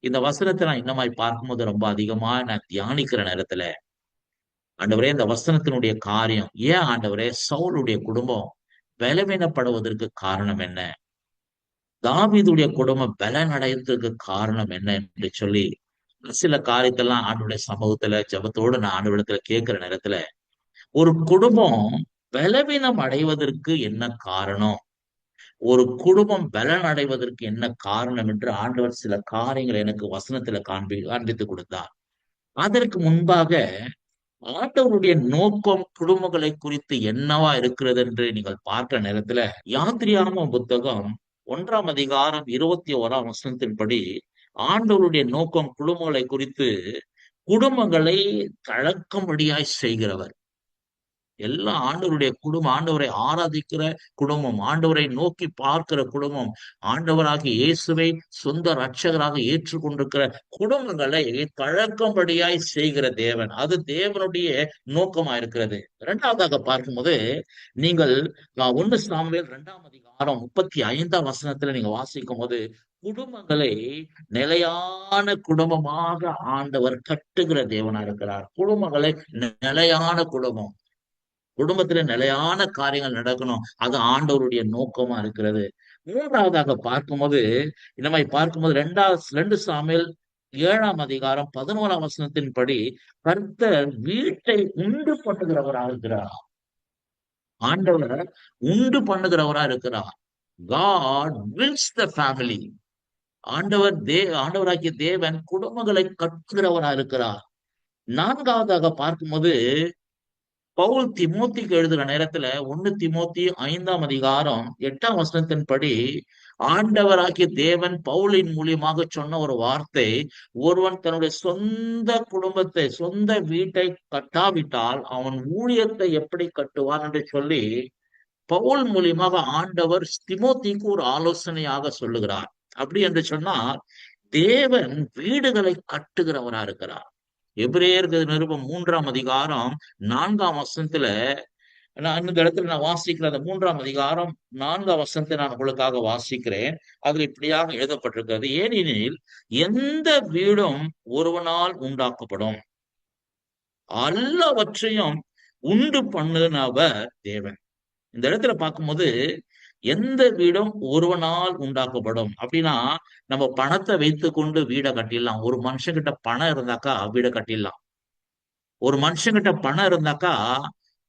இந்த வசனத்தை நான் இன்னமாய் பார்க்கும்போது ரொம்ப அதிகமா நான் தியானிக்கிற நேரத்துல ஆண்டவரே இந்த வசனத்தினுடைய காரியம் ஏன் ஆண்டவரே சவுலுடைய குடும்பம் பலவீனப்படுவதற்கு காரணம் என்ன, தாவீதுடைய குடும்பம் பலன் அடைவதற்கு காரணம் என்ன என்று சொல்லி சில காரியத்தெல்லாம் ஆண்டவருடைய சமூகத்துல ஜெபத்தோடு நான் ஆண்டவரிடத்துல கேட்கிற நேரத்துல ஒரு குடும்பம் பலவீனம் அடைவதற்கு என்ன காரணம், ஒரு குடும்பம் பலன் அடைவதற்கு என்ன காரணம் என்று ஆண்டவர் சில காரியங்களை எனக்கு வசனத்துல காண்பித்து கொடுத்தார். அதற்கு முன்பாக ஆண்டவருடைய நோக்கம் குடும்பங்களை குறித்து என்னவா இருக்கிறது என்று நீங்கள் பார்க்கிற நேரத்துல யாத்திரையாகம புத்தகம் 1 அதிகாரம் 21 வசனத்தின்படி ஆண்டவருடைய நோக்கம் குடும்பங்களை குறித்து குடும்பங்களை தழக்கம்படியாய் செய்கிறவர். எல்லா ஆண்டவருடைய குடும்பம், ஆண்டவரை ஆராதிக்கிற குடும்பம், ஆண்டவரை நோக்கி பார்க்கிற குடும்பம், ஆண்டவராகிய இயேசுவை சொந்த இரட்சகராக ஏற்றுக்கொண்டிருக்கிற குடும்பங்களை தழக்கம்படியாய் செய்கிற தேவன். அது தேவனுடைய நோக்கமா இருக்கிறது. இரண்டாவதாக பார்க்கும்போது நீங்கள் 1 சாமுவேல் 2 அதிகாரம் 35 வசனத்துல நீங்க வாசிக்கும் போது குடும்பங்களை நிலையான குடும்பமாக ஆண்டவர் கட்டுகிற தேவனா இருக்கிறார். குடும்பங்களை நிலையான குடும்பம், குடும்பத்துல நிலையான காரியங்கள் நடக்கணும். அது ஆண்டவருடைய நோக்கமா இருக்கிறது. மூன்றாவதாக பார்க்கும்போது இந்த மாதிரி பார்க்கும்போது 2 சாமுவேல் 7 அதிகாரம் 11 வசனத்தின்படி கர்த்தர் வீட்டை உண்டு பண்ணுகிறவராக இருக்கிறார். ஆண்டவர் உண்டு பண்ணுகிறவரா இருக்கிறார். God wills the family. ஆண்டவராகிய தேவன் குடும்பங்களை கட்டுகிறவரா இருக்கிறார். நான்காவதாக பார்க்கும்போது பவுல் திமோத்திக்கு எழுதுற நேரத்துல 1 திமோத்தி 5 அதிகாரம் 8 வசனத்தின்படி ஆண்டவராகிய தேவன் பவுலின் மூலியமாக சொன்ன ஒரு வார்த்தை, ஒருவன் தன்னுடைய சொந்த குடும்பத்தை, சொந்த வீட்டை கட்டாவிட்டால் அவன் ஊழியத்தை எப்படி கட்டுவான் என்று சொல்லி பவுல் மூலியமாக ஆண்டவர் திமோத்திக்கு ஒரு ஆலோசனையாக சொல்லுகிறார். அப்படி என்று சொன்னால் தேவன் வீடுகளை கட்டுகிறவரா இருக்கிறார். எபிரேயருக்கு நிருபம் 3 அதிகாரம் 4 வசனத்துல நான் இந்த இடத்துல நான் வாசிக்கிற அந்த 3 அதிகாரம் 4 வசனத்தை நான் உங்களுக்காக வாசிக்கிறேன். அதுல இப்படியாக எழுதப்பட்டிருக்கிறது, ஏனெனில் எந்த வீடும் ஒருவனால் உண்டாக்கப்படும், எல்லாவற்றையும் உண்டு பண்ணுனவர் தேவன். இந்த இடத்துல பார்க்கும்போது எந்த வீடும் ஒருவனால் உண்டாக்கப்படும் அப்படின்னா, நம்ம பணத்தை வைத்து கொண்டு வீடை கட்டிடலாம். ஒரு மனுஷங்கிட்ட பணம் இருந்தாக்கா வீடை கட்டிடலாம். ஒரு மனுஷங்கிட்ட பணம் இருந்தாக்கா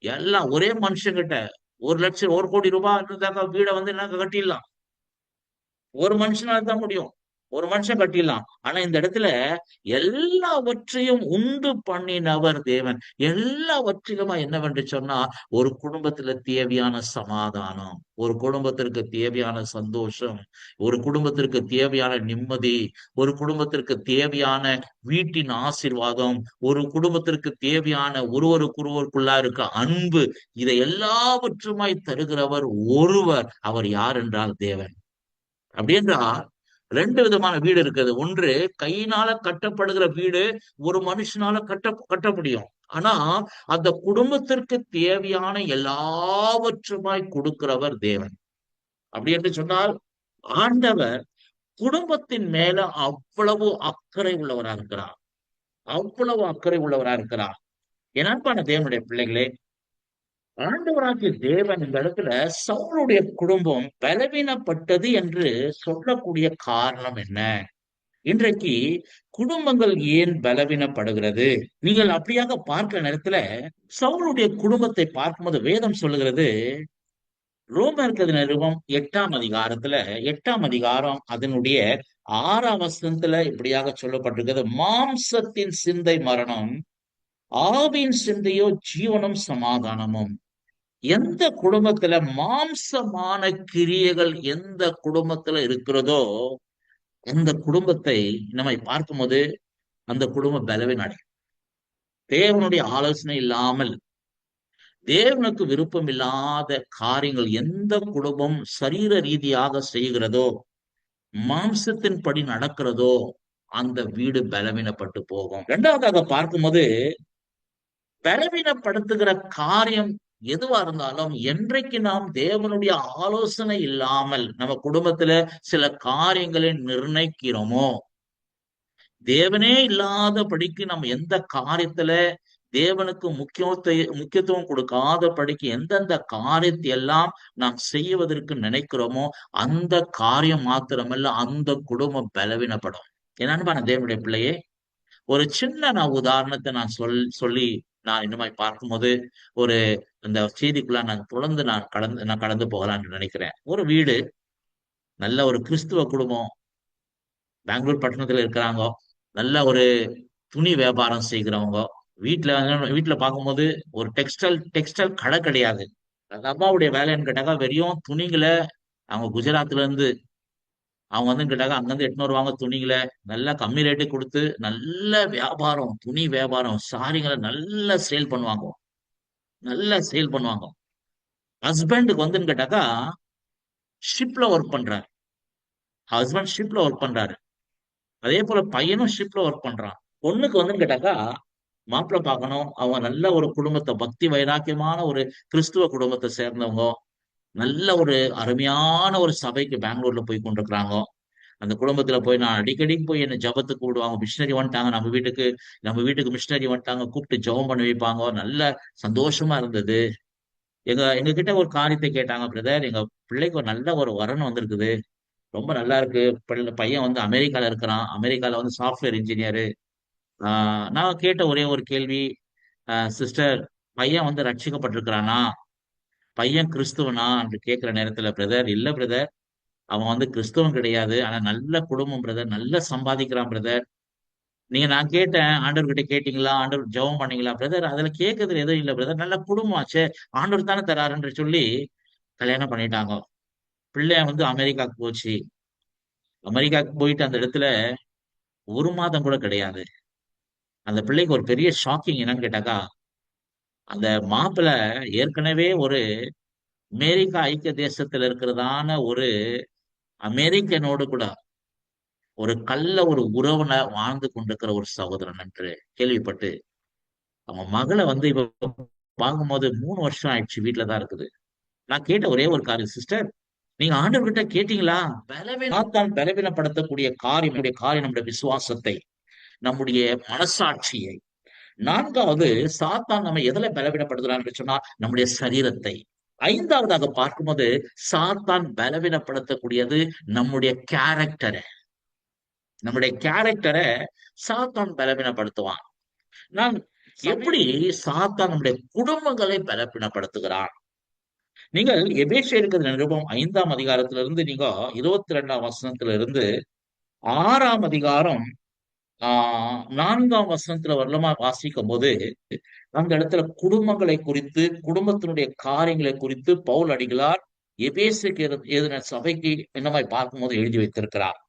எல்லாம் ஒரே மனுஷங்கிட்ட 1 லட்சம் 1 கோடி ரூபாய் இருந்தாக்கா வீடை வந்து என்ன கட்டிடலாம். ஒரு மனுஷனால தான் முடியும். ஒரு மனுஷன் கட்டிடலாம். ஆனா இந்த இடத்துல எல்லாவற்றையும் உண்டு பண்ணினவர் தேவன். எல்லாவற்றிலுமா என்னவென்று சொன்னா, ஒரு குடும்பத்துல தேவையான சமாதானம், ஒரு குடும்பத்திற்கு தேவையான சந்தோஷம், ஒரு குடும்பத்திற்கு தேவையான நிம்மதி, ஒரு குடும்பத்திற்கு தேவையான வீட்டின் ஆசீர்வாதம், ஒரு குடும்பத்திற்கு தேவையான ஒருவருக்கொருவருக்குள்ளா இருக்க அன்பு, இதை எல்லாவற்றுமாய் தருகிறவர் ஒருவர். அவர் யார் என்றால் தேவன். அப்படி என்றால் 2 விதமான வீடு இருக்குது. ஒன்று கையினால கட்டப்படுகிற வீடு, ஒரு மனுஷனால கட்ட முடியும். ஆனா அந்த குடும்பத்திற்கு தேவையான எல்லாவற்றுமாய் கொடுக்கிறவர் தேவன். அப்படி என்று சொன்னால் ஆண்டவர் குடும்பத்தின் மேல அவ்வளவு அக்கறை உள்ளவரா இருக்கிறார். அவ்வளவு அக்கறை உள்ளவரா இருக்கிறார். என் அன்பான தேவனுடைய பிள்ளைகளே, ஆண்டவராகிய தேவன் இந்த இடத்துல சவுளுடைய குடும்பம் பலவீனப்பட்டது என்று சொல்லக்கூடிய காரணம் என்ன? இன்றைக்கு குடும்பங்கள் ஏன் பலவீனப்படுகிறது? நீங்கள் அப்படியாக பார்க்கிற நேரத்துல சவுளுடைய குடும்பத்தை பார்க்கும்போது வேதம் சொல்லுகிறது, ரோமருக்கு நிருபம் 8 அதிகாரம் அதனுடைய 6 வசனத்துல இப்படியாக சொல்லப்பட்டிருக்கிறது, மாம்சத்தின் சிந்தை மரணம், ஆவின் சிந்தையோ ஜீவனும் சமாதானமும். எந்த குடும்பத்துல மாம்சமான கிரியைகள் எந்த குடும்பத்துல இருக்கிறதோ அந்த குடும்பத்தை நம்ம பார்க்கும்போது அந்த குடும்பம் பலவீனம் அடையும். தேவனுடைய ஆலோசனை இல்லாமல், தேவனுக்கு விருப்பம் இல்லாத காரியங்கள் எந்த குடும்பம் சரீர ரீதியாக செய்கிறதோ, மாம்சத்தின்படி நடக்கிறதோ, அந்த வீடு பலவீனப்பட்டு போகும். இரண்டாவதாக பார்க்கும்போது பலவீனப்படுத்துகிற காரியம் எதுவா இருந்தாலும், என்றைக்கு நாம் தேவனுடைய ஆலோசனை இல்லாமல் நம்ம குடும்பத்துல சில காரியங்களை நிர்ணயிக்கிறோமோ, தேவனே இல்லாதபடிக்கு நம்ம எந்த காரியத்துல தேவனுக்கு முக்கியத்துவம் கொடுக்காத படிக்கு எந்தெந்த காரியத்தை எல்லாம் நாம் செய்வதற்கு நினைக்கிறோமோ அந்த காரியம் மாத்திரமல்ல, அந்த குடும்பம் பலவீனப்படும். என்னன்னு தேவனுடைய பிள்ளையே, ஒரு சின்ன நான் உதாரணத்தை நான் சொல்லி நான் இன்னுமாய் பார்க்கும்போது ஒரு இந்த செய்திக்குள்ள நான் கடந்து போகலாம்னு நினைக்கிறேன். ஒரு வீடு, நல்ல ஒரு கிறிஸ்துவ குடும்பம், பெங்களூர் பட்டணத்துல இருக்கிறாங்க. நல்ல ஒரு துணி வியாபாரம் செய்கிறவங்க, வீட்டுல வீட்டுல பார்க்கும்போது ஒரு டெக்ஸ்டைல் கடை கிடையாது. அந்த அம்மாவுடைய வேலைன்னு கேட்டாக்கா வெறும் துணிகளை அவங்க குஜராத்ல இருந்து அவங்க வந்து கேட்டாங்க அங்கிருந்து எட்டுன்னு வருவாங்க துணிகளை நல்லா கம்மி ரேட்டு கொடுத்து நல்ல வியாபாரம், துணி வியாபாரம், சாரிங்களை நல்லா சேல் பண்ணுவாங்க, நல்லா சேல் பண்ணுவாங்க. ஹஸ்பண்டுக்கு வந்துன்னு கேட்டாக்கா ஷிப்ல ஒர்க் பண்றாரு. ஹஸ்பண்ட் ஷிப்ல ஒர்க் பண்றாரு. அதே போல பையனும் ஷிப்ல ஒர்க் பண்றான். பொண்ணுக்கு வந்துன்னு கேட்டாக்கா மாப்பிள்ளை பார்க்கணும், அவங்க நல்ல ஒரு குடும்பத்தை, பக்தி வைராக்கியமான ஒரு கிறிஸ்துவ குடும்பத்தை சேர்ந்தவங்க, நல்ல ஒரு அருமையான ஒரு சபைக்கு பெங்களூர்ல போய் கொண்டிருக்கிறாங்க. அந்த குடும்பத்துல போய் நான் அடிக்கடி போய் என்ன ஜபத்துக்கு கூப்பிடுவாங்க. மிஷினரி வந்துட்டாங்க நம்ம வீட்டுக்கு மிஷினரி வந்துட்டாங்க, கூப்பிட்டு ஜெபம் பண்ணி வைப்பாங்க. நல்ல சந்தோஷமா இருந்தது. எங்க கிட்ட ஒரு காரியத்தை கேட்டாங்க, பிரதர் எங்க பிள்ளைக்கு ஒரு நல்ல ஒரு வரன் வந்திருக்குது, ரொம்ப நல்லா இருக்கு. பையன் வந்து அமெரிக்கால இருக்கிறான், அமெரிக்கால வந்து சாஃப்ட்வேர் இன்ஜினியர். நான் கேட்ட ஒரே ஒரு கேள்வி, சிஸ்டர் பையன் வந்து ரட்சிக்கப்பட்டிருக்கிறானா, பையன் கிறிஸ்துவனா என்று கேட்கிற நேரத்துல, பிரதர் இல்ல பிரதர், அவன் வந்து கிறிஸ்தவன் கிடையாது, ஆனா நல்ல குடும்பம் பிரதர், நல்லா சம்பாதிக்கிறான் பிரதர். நான் கேட்டேன், ஆண்டவர்கிட்ட கேட்டீங்களா, ஆண்டவர் ஜெபம் பண்ணீங்களா, பிரதர் அதுல கேட்கறதுல எதுவும் இல்ல பிரதர், நல்ல குடும்பம் ஆச்சே, ஆண்டவர் தானே தராருன்னு சொல்லி கல்யாணம் பண்ணிட்டாங்க. பிள்ளை வந்து அமெரிக்காவுக்கு போச்சு. அமெரிக்காவுக்கு போயிட்டு அந்த இடத்துல ஒரு மாதம் கூட கிடையாது. அந்த பிள்ளைக்கு ஒரு பெரிய ஷாக்கிங் என்னன்னு கேட்டாக்கா, அந்த மாப்பிள்ளை ஏற்கனவே ஒரு அமெரிக்கா ஐக்கிய தேசத்துல இருக்கிறதான ஒரு அமெரிக்கனோடு கூட ஒரு ஒரு உறவுல வாழ்ந்து கொண்டிருக்கிற ஒரு சகோதரன் என்று கேள்விப்பட்டு, அவங்க மகளை வந்து இப்ப பார்க்கும்போது 3 வருஷம் ஆயிடுச்சு, வீட்டுலதான் இருக்குது. நான் கேட்ட ஒரே ஒரு காரியம், சிஸ்டர் நீங்க ஆண்டவர்கிட்ட கேட்டீங்களா, சாத்தான் பலவீனப்படுத்தக்கூடிய காரியம் நம்முடைய விசுவாசத்தை, நம்முடைய மனசாட்சியை. நான்காவது, சாத்தான் நம்ம எதுல பலவீனப்படுத்துறான்னு சொன்னா நம்முடைய சரீரத்தை. ஐந்தாவதாக பார்க்கும்போது சாத்தான் பலவீனப்படுத்தக்கூடியது நம்முடைய கேரக்டரை. நம்முடைய கேரக்டரை சாத்தான் பலவீனப்படுத்துவான். நான் எப்படி சாத்தான் நம்முடைய குடும்பங்களை பலவீனப்படுத்துகிறான்? நீங்கள் எபேசியருக்கு நிருபம் 5ஆம் அதிகாரத்திலிருந்து நீங்க 22ஆம் வசனத்திலிருந்து 6ஆம் அதிகாரம் 4ஆம் வசனத்துல வரலமா வாசிக்கும் போது, அந்த இடத்துல குடும்பங்களை குறித்து, குடும்பத்தினுடைய காரியங்களை குறித்து பவுல் அடிகளார் எபேசுக்கு எழுதின சபைக்கு என்னமாய் பார்க்கும்போது எழுதி வைத்திருக்கிறார்.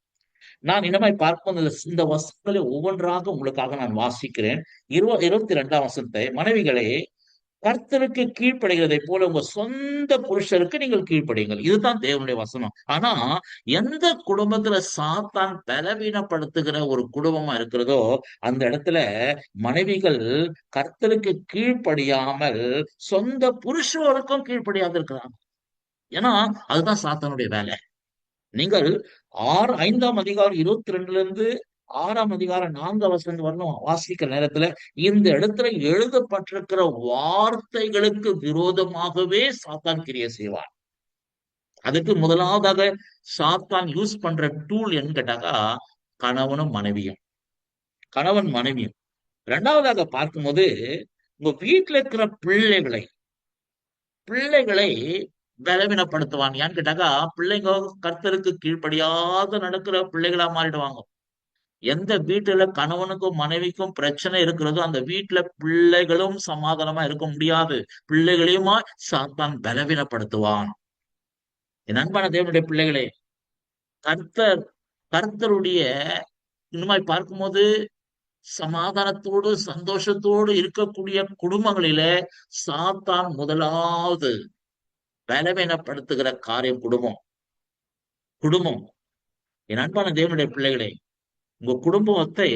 நான் இன்னமாய் பார்க்கும்போது இந்த வசனங்களை ஒவ்வொன்றாக உங்களுக்காக நான் வாசிக்கிறேன். 22ஆம் வசனத்தை, மனைவிகளே கர்த்தருக்கு கீழ்ப்படுகிறதை போல உங்க சொந்த புருஷருக்கு நீங்கள் கீழ்ப்படியுங்கள். இதுதான் தேவனுடைய வசனம். ஆனா எந்த குடும்பத்துல சாத்தான் பலவீனப்படுத்துகிற ஒரு குடும்பமா இருக்கிறதோ, அந்த இடத்துல மனைவிகள் கர்த்தருக்கு கீழ்ப்படியாமல் சொந்த புருஷருக்கும் கீழ்ப்படியாது இருக்கிறாங்க. ஏன்னா அதுதான் சாத்தானுடைய வேலை. நீங்கள் 5ஆம் அதிகாரம் 22ல இருந்து 6ஆம் அதிகாரம் 4 வசனம் வரணும் வாசிக்கிற நேரத்துல, இந்த இடத்துல எழுதப்பட்டிருக்கிற வார்த்தைகளுக்கு விரோதமாகவே சாத்தான் கிரியை செய்வான். அதுக்கு முதலாவதாக சாத்தான் யூஸ் பண்ற டூல் என்ன கேட்டாக்கா, கணவனும் மனைவியும். கணவன் மனைவியும். இரண்டாவதாக பார்க்கும்போது உங்க வீட்டுல இருக்கிற பிள்ளைகளை பலவீனப்படுத்துவான். ஏன்னு கேட்டாக்கா, பிள்ளைங்க கர்த்தருக்கு கீழ்ப்படியாத நடக்கிற பிள்ளைகளா மாறிடுவாங்க. எந்த வீட்டுல கணவனுக்கும் மனைவிக்கும் பிரச்சனை இருக்கிறதோ அந்த வீட்டுல பிள்ளைகளும் சமாதானமா இருக்க முடியாது. பிள்ளைகளையுமா சாத்தான் பலவீனப்படுத்துவான். என் அன்பான தேவனுடைய பிள்ளைகளே, கர்த்தர் கர்த்தருடைய இன்னுமாய் பார்க்கும்போது சமாதானத்தோடு சந்தோஷத்தோடு இருக்கக்கூடிய குடும்பங்களிலே சாத்தான் முதலாவது பலவீனப்படுத்துகிற காரியம் குடும்பம். என் அன்பான தேவனுடைய பிள்ளைகளே, உங்க குடும்பத்தை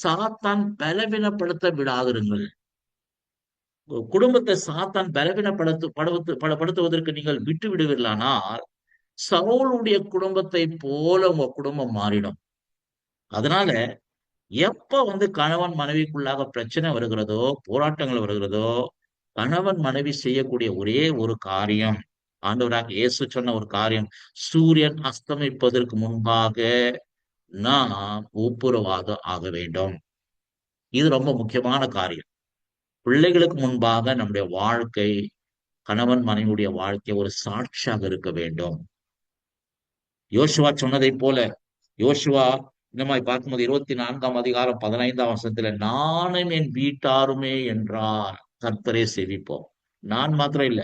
சாத்தான் பலவீனப்படுத்த விடாதிருங்கள். உங்க குடும்பத்தை சாத்தான் பலவீனப்படுத்துவதற்கு நீங்கள் விட்டு விடுவீர்களானால் சவுலுடைய குடும்பத்தை போல உங்க குடும்பம் மாறிடும். அதனால எப்ப வந்து கணவன் மனைவிக்குள்ளாக பிரச்சனை வருகிறதோ, போராட்டங்கள் வருகிறதோ, கணவன் மனைவி செய்யக்கூடிய ஒரே ஒரு காரியம், ஆண்டவராக இயேசு சொன்ன ஒரு காரியம், சூரியன் அஸ்தமிப்பதற்கு முன்பாக நாம் ஒப்புரவாக ஆக வேண்டும். இது ரொம்ப முக்கியமான காரியம். பிள்ளைகளுக்கு முன்பாக நம்முடைய வாழ்க்கை, கணவன் மனைவியுடைய வாழ்க்கை ஒரு சாட்சியாக இருக்க வேண்டும். யோசுவா சொன்னதை போல, யோசுவா இந்த மாதிரி பார்க்கும்போது 24 அதிகாரம் 15 நானும் என் வீட்டாருமே என்றார் கர்த்தரே சேவிப்போம். நான் மாத்திரம் இல்ல,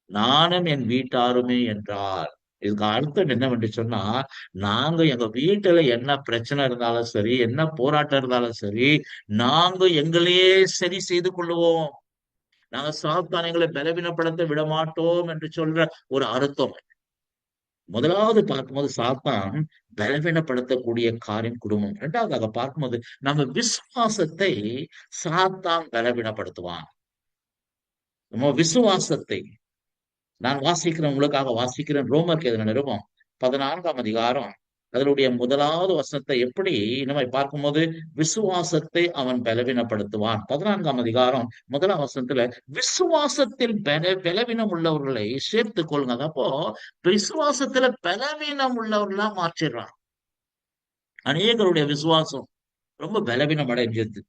நானும் என் வீட்டாருமே என்றார். இதுக்கு அர்த்தம் என்னவென்று சொன்னா, நாங்க எங்க வீட்டுல என்ன பிரச்சனை இருந்தாலும் சரி, என்ன போராட்டம் இருந்தாலும் சரி, நாங்க எங்களையே சரி செய்து கொள்ளுவோம். நாங்க சாத்தான் எங்களை பலவீனப்படுத்த விட மாட்டோம் என்று சொல்ற ஒரு அர்த்தம். முதலாவது பார்க்கும்போது சாத்தான் பலவீனப்படுத்தக்கூடிய காரியம் குடும்பம். இரண்டாவதாக பார்க்கும்போது நம்ம விசுவாசத்தை சாத்தான் பலவீனப்படுத்துவான். நம்ம விசுவாசத்தை நான் வாசிக்கிறேன், உங்களுக்காக வாசிக்கிறேன். ரோமருக்கு எழுதின நிருபம் 14 அதிகாரம் அதனுடைய முதலாவது வசனத்தை எப்படி நம்ம பார்க்கும்போது விசுவாசத்தை அவன் பலவீனப்படுத்துவான். 14 அதிகாரம் முதலாம் வசனத்துல விசுவாசத்தில் பலவீனம் உள்ளவர்களை சேர்த்துக் கொள்ளுங்க. அப்போ விசுவாசத்துல பலவீனம் உள்ளவர்களா மாற்றிடுறான். அநேகருடைய விசுவாசம் ரொம்ப பலவீனம் அடைஞ்சது.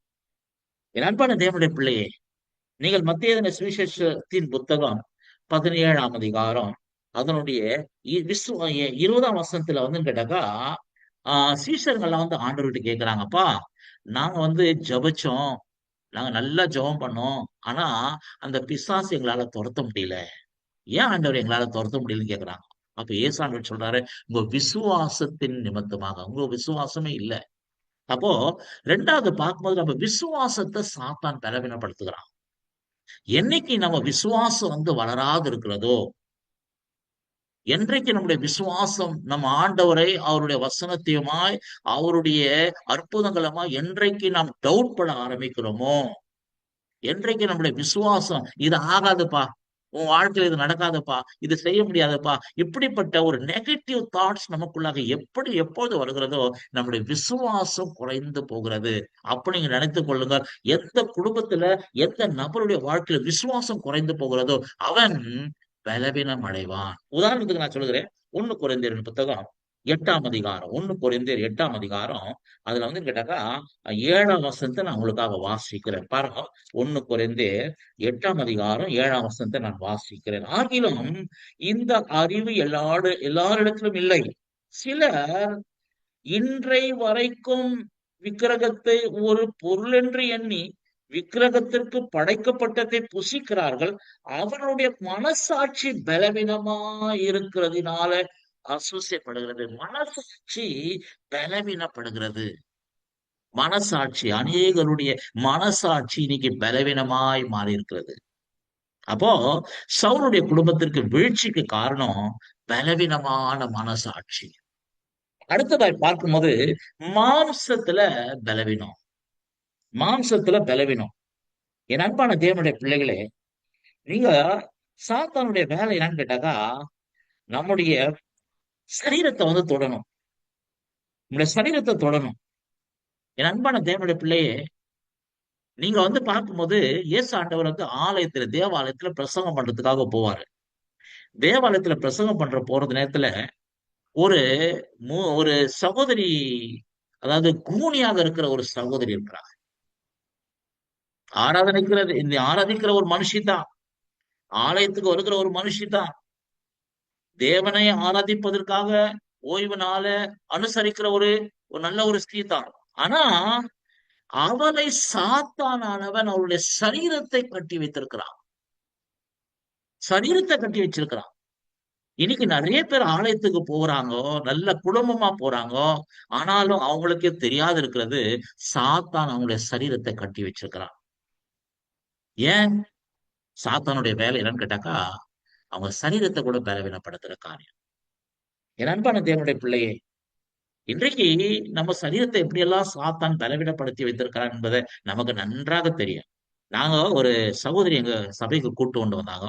என் அன்பான தேவனுடைய பிள்ளையே, நீங்கள் மத்திய சுவிசேஷத்தின் புத்தகம் 17 அதிகாரம் அதனுடைய 20 வசனத்துல வந்து கேட்டாக்கா, சீஷர்கள்லாம் வந்து ஆண்டவர்கிட்ட கேக்குறாங்கப்பா, நாங்க வந்து ஜெபிச்சோம், நாங்க நல்லா ஜெபம் பண்ணோம். ஆனா அந்த பிசாசு எங்களால துரத்த முடியல. ஏன் ஆண்டவர் எங்களால துரத்த முடியலன்னு கேக்குறாங்க. அப்ப இயேசு ஆண்டவர் சொல்றாரு, உங்க விசுவாசத்தின் நிமித்தமாக, உங்க விசுவாசமே இல்ல. அப்போ ரெண்டாவது பார்க்கும்போது நம்ம விசுவாசத்தை சாத்தான் பலவீனப்படுத்துகிறான். என்னைக்கு நம்ம விசுவாசம் வந்து வளராது இருக்கிறதோ, என்றைக்கு நம்முடைய விசுவாசம் நம்ம ஆண்டவரை அவருடைய வசனத்தையுமாய் அவருடைய அற்புதங்களுமாய் என்றைக்கு நாம் டவுட் பண்ண ஆரம்பிக்கிறோமோ, என்றைக்கு நம்முடைய விசுவாசம் இது ஆகாதுப்பா, உன் வாழ்க்கையில இது நடக்காதப்பா, இது செய்ய முடியாதப்பா, இப்படிப்பட்ட ஒரு நெகட்டிவ் தாட்ஸ் நமக்குள்ளாக எப்போது வருகிறதோ, நம்முடைய விசுவாசம் குறைந்து போகிறது. அப்ப நீங்க நினைத்துக் கொள்ளுங்க, எந்த குடும்பத்துல எந்த நபருடைய வாழ்க்கையில விசுவாசம் குறைந்து போகிறதோ அவன் பலவீனம் அடைவான். உதாரணத்துக்கு நான் சொல்லுகிறேன், 1 கொரிந்தியர் புத்தகம் 8 அதிகாரம், 1 கொரிந்தியர் 8 அதிகாரம் அதுல வந்து கேட்டாக்கா 7 வசனத்தை நான் உங்களுக்காக வாசிக்கிறேன். பாருங்க, 1 கொரிந்தியர் 8 அதிகாரம் 7 வசனத்தை நான் வாசிக்கிறேன். ஆகிலும் இந்த அறிவு எல்லாரிடத்திலும் இல்லை. சிலர் இன்றை வரைக்கும் விக்கிரகத்தை ஒரு பொருள் என்று எண்ணி விக்கிரகத்திற்கு படைக்கப்பட்டதை புசிக்கிறார்கள். அவர்களுடைய மனசாட்சி பலவீனமா இருக்கிறதுனால அசூசியப்படுகிறது. மனசாட்சி பலவீனப்படுகிறது. மனசாட்சி, அநேகருடைய மனசாட்சி இன்னைக்கு பலவீனமாய் மாறி இருக்கிறது. அப்போ சவுலுடைய குடும்பத்திற்கு வீழ்ச்சிக்கு காரணம் பலவீனமான மனசாட்சி. அடுத்ததாய் பார்க்கும்போது மாம்சத்துல பலவீனம். மாம்சத்துல பலவீனம். என் அன்பான தேவனுடைய பிள்ளைகளே, நீங்க சாத்தானுடைய வேலை என்னன்னு கேட்டாக்கா, நம்முடைய சரீரத்தை வந்து தொடணும். நம்முடைய சரீரத்தை தொடணும். என் அன்பான தேவனுடைய பிள்ளையே, நீங்க வந்து பார்க்கும்போது இயேசு ஆண்டவர் வந்து தேவாலயத்துல பிரசங்கம் பண்றதுக்காக போவாரு. தேவாலயத்துல பிரசங்கம் பண்ற போறது நேரத்துல ஒரு ஒரு சகோதரி, அதாவது கூனியாக இருக்கிற ஒரு சகோதரி இருக்கிறாங்க. இந்த ஆராதிக்கிற ஒரு மனுஷி தான், ஆலயத்துக்கு வருகிற ஒரு மனுஷி தான், தேவனை ஆராதிப்பதற்காக ஓய்வு நாள அனுசரிக்கிற ஒரு நல்ல ஒரு ஸ்திரீ தான். ஆனா அவளை சாத்தானவன் அவளுடைய சரீரத்தை கட்டி வைத்திருக்கிறான். சரீரத்தை கட்டி வச்சிருக்கிறான். இன்னைக்கு நிறைய பேர் ஆலயத்துக்கு போறாங்க, நல்ல குடும்பமா போறாங்க. ஆனாலும் அவங்களுக்கே தெரியாது இருக்கிறது, சாத்தான் அவங்களுடைய சரீரத்தை கட்டி வச்சிருக்கிறான். ஏன்? சாத்தானுடைய வேலை என்னன்னு கேட்டாக்கா, அவங்க சரீரத்தை கூட பலவீனப்படுத்துற காரியம். என் அன்பான தேவனுடைய பிள்ளையே, இன்றைக்கு நம்ம சரீரத்தை எப்படியெல்லாம் சாத்தான் பலவீனப்படுத்தி வைத்திருக்கிறான் என்பதை நமக்கு நன்றாக தெரியும். நாங்க ஒரு சகோதரி எங்க சபைக்கு கூட்டு கொண்டு வந்தாங்க.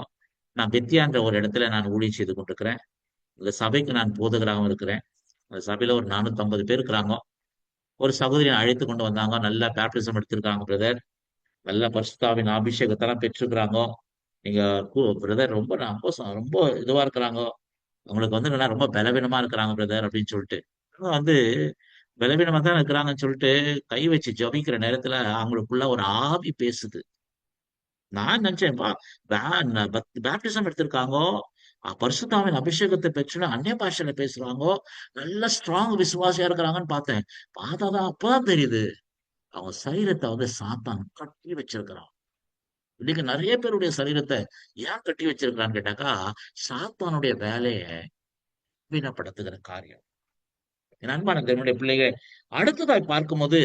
நான் பெத்தியான்ற ஒரு இடத்துல நான் ஊழியம் செய்து கொண்டிருக்கிறேன். இந்த சபைக்கு நான் போதகராகவும் இருக்கிறேன். அந்த சபையில ஒரு 450 பேர் இருக்கிறாங்க. ஒரு சகோதரியை அழைத்து கொண்டு வந்தாங்க. நல்லா பேப்டிசம் எடுத்திருக்காங்க பிரதர். நல்ல பரிசுத்தாவின் அபிஷேகத்தெல்லாம் பெற்றிருக்கிறாங்க. நீங்க பிரதர் ரொம்ப ரொம்ப ரொம்ப இதுவா இருக்கிறாங்க. அவங்களுக்கு வந்து என்னன்னா ரொம்ப பலவீனமா இருக்கிறாங்க பிரதர் அப்படின்னு சொல்லிட்டு. வந்து பலவீனமா தான் இருக்கிறாங்கன்னு சொல்லிட்டு கை வச்சு ஜபிக்கிற நேரத்துல அவங்களுக்குள்ள ஒரு ஆவி பேசுது. நான் நினைச்சேன், பேப்டிசம் எடுத்திருக்காங்க. பரிசுத்தாவின் அபிஷேகத்தை பெற்றுன்னு அந்நிய பாஷையில பேசுறாங்க. நல்ல ஸ்ட்ராங் விசுவாசியா இருக்கிறாங்கன்னு பார்த்தேன். பார்த்தாதான் அப்பதான் தெரியுது அவங்க சரீரத்தை வந்து சாத்தான் கட்டி வச்சிருக்கிறான். இன்னைக்கு நிறைய பேருடைய சரீரத்தை ஏன் கட்டி வச்சிருக்கிறான்னு கேட்டாக்கா, சாத்தானுடைய வேலையை வீணப்படுத்துகிற காரியம். என் அன்பான நம்முடைய பிள்ளைகள், அடுத்ததாய் பார்க்கும்போது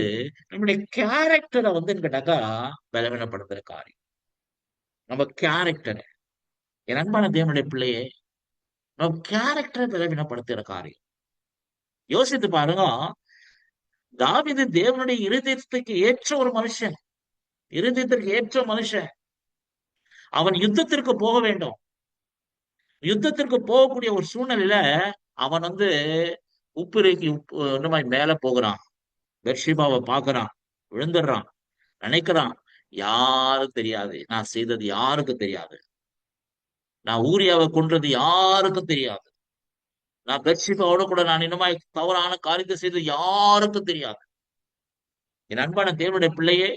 நம்முடைய கேரக்டரை வந்து கேட்டாக்கா பலவீனப்படுத்துற காரியம். நம்ம கேரக்டர், என் அன்பான தேவனுடைய பிள்ளையே, நம்ம கேரக்டரை பலவீனப்படுத்துகிற காரியம். யோசித்து பாருங்க, தாவீது தேவனுடைய இருதயத்துக்கு ஏற்ற ஒரு மனுஷன், இருதயத்திற்கு ஏற்ற மனுஷன். அவன் யுத்தத்திற்கு போக வேண்டும். யுத்தத்திற்கு போகக்கூடிய ஒரு சூழ்நிலையில அவன் வந்து உப்பு இந்த மாதிரி மேல போகிறான். பெர்ஷிபாவை பாக்குறான், விழுந்துடுறான், நினைக்கிறான், யாரும் தெரியாது, நான் செய்தது யாருக்கும் தெரியாது, நான் ஊரியாவை கொன்றது யாருக்கும் தெரியாது, நான் பெர்ஷிபாவோட கூட நான் இன்னுமாய் தவறான காரியத்தை செய்தது யாருக்கும் தெரியாது. என் அன்பான தேவனுடைய பிள்ளையே,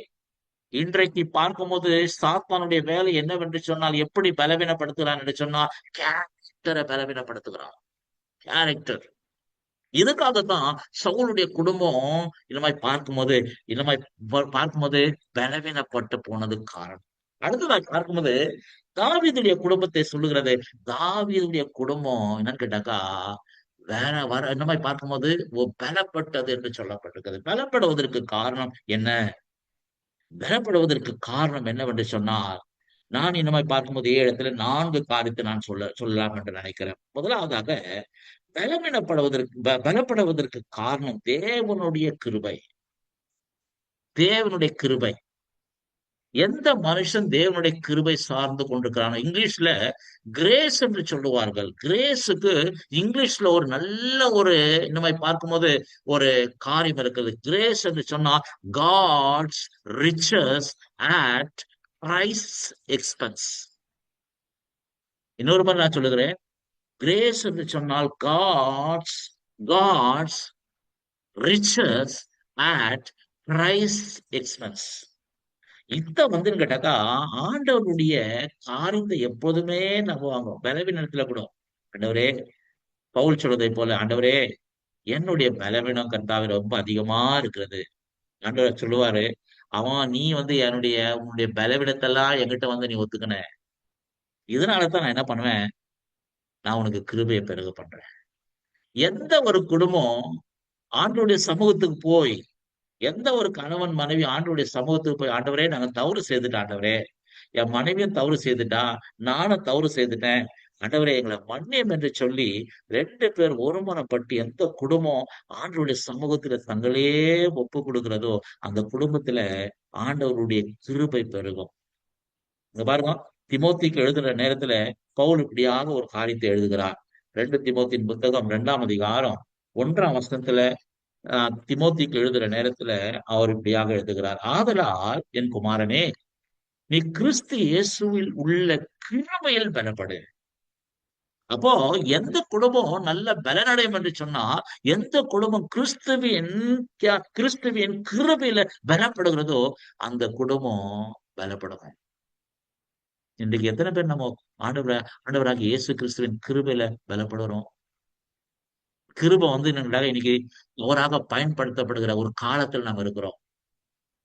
இன்றைக்கு பார்க்கும்போது சாத்தானுடைய வேலை என்னவென்று சொன்னால், எப்படி பலவீனப்படுத்துகிறான் என்று சொன்னால், கேரக்டரை பலவீனப்படுத்துகிறான். கேரக்டர். இதுக்காகத்தான் சவுளுடைய குடும்பம் இந்த மாதிரி பார்க்கும்போது இந்த மாதிரி பார்க்கும்போது பலவீனப்பட்டு போனது காரணம். அடுத்ததாக பார்க்கும்போது தாவீதுடைய குடும்பத்தை சொல்லுகிறது. தாவீதுடைய குடும்பம் என்னன்னு கேட்டாக்கா, வேற வர இந்த மாதிரி பார்க்கும்போது பலப்பட்டது என்று சொல்லப்பட்டிருக்கிறது. பலப்படுவதற்கு காரணம் என்ன? பலப்படுவதற்கு காரணம் என்னவென்று சொன்னால், நான் இந்த மாதிரி பார்க்கும்போது 7 இடத்துல 4 காரியத்தை நான் சொல்லலாம் என்று நினைக்கிறேன். முதலாவதாக, பலப்படுவதற்கு காரணம் தேவனுடைய கிருபை. தேவனுடைய கிருபை. எந்த மனுஷன் தேவனுடைய கிருபை சார்ந்து கொண்டிருக்கிறானோ, இங்கிலீஷ்ல கிரேஸ் என்று சொல்லுவார்கள். கிரேஸுக்கு இங்கிலீஷ்ல ஒரு நல்ல ஒரு இந்த மாதிரி பார்க்கும்போது ஒரு காரியம் இருக்குது. கிரேஸ் என்று சொன்னா காட்ஸ் ரிச்சஸ் அட் பிரைஸ் எக்ஸ்பென்ஸ். இன்னொரு மாதிரி நான் சொல்லுகிறேன். கிரேஸ் என்று சொன்னால் காட்ஸ் காட்ஸ் ரிச்சஸ் அட் பிரைஸ் எக்ஸ்பென்ஸ். இத வந்து கேட்டாக்கா, ஆண்டவருடைய காரியத்தை எப்போதுமே நம்புவாங்க. பலவீனத்துல கூட, ஆண்டவரே, பவுல் சொல்றதை போல, ஆண்டவரே, என்னுடைய பலவீனம் கர்த்தாவே ரொம்ப அதிகமா இருக்கிறது. ஆண்டவர் சொல்லுவாரு, நீ வந்து உன்னுடைய பலவீனத்தெல்லாம் என்கிட்ட வந்து நீ ஒத்துக்கின. இதனாலதான் நான் என்ன பண்ணுவேன், நான் உனக்கு கிருபையை பெருக பண்றேன். எந்த ஒரு குடும்பம் ஆண்டவருடைய சமூகத்துக்கு போய், எந்த ஒரு கணவன் மனைவி ஆண்டவருடைய சமூகத்துக்கு போய், ஆண்டவரே, நாங்க தவறு செய்துட்டோம் ஆண்டவரே, என் மனைவியும் தவறு செய்துட்டா, நானும் தவறு செய்துட்டேன், ஆண்டவரே எங்களை மன்னியம் என்று சொல்லி 2 பேர் ஒருமனப்பட்டு எந்த குடும்பம் ஆண்டவருடைய சமூகத்துல தங்களே ஒப்பு கொடுக்கிறதோ, அந்த குடும்பத்துல ஆண்டவருடைய கிருபை பெருகும். இங்க பாருங்க, திமோத்திக்கு எழுதுற நேரத்துல பவுல் இப்படியாக ஒரு காரியத்தை எழுதுகிறார். 2 திமோத்தியின் புத்தகம் 2ஆம் அதிகாரம் 1ஆம் வசனத்துல திமோத்திக்கு எழுதுற நேரத்துல அவர் இப்படியாக எழுதுகிறார். ஆதலால் என் குமாரனே, நீ கிறிஸ்து இயேசுவில் உள்ள கிருபையில் பலப்படு. அப்போ எந்த குடும்பம் நல்ல பலனடையும் என்று சொன்னா, எந்த குடும்பம் கிறிஸ்துவின் கிருபையில பலப்படுகிறதோ, அந்த குடும்பம் பலப்படும். இன்றைக்கு எத்தனை பேர் நம்ம ஆண்டவராக இயேசு கிறிஸ்துவின் கிருபையில பலப்படுறோம்? கிருபை வந்து இன்னைக்கு தவறாக பயன்படுத்தப்படுகிற ஒரு காலத்தில் நாம் இருக்கிறோம்.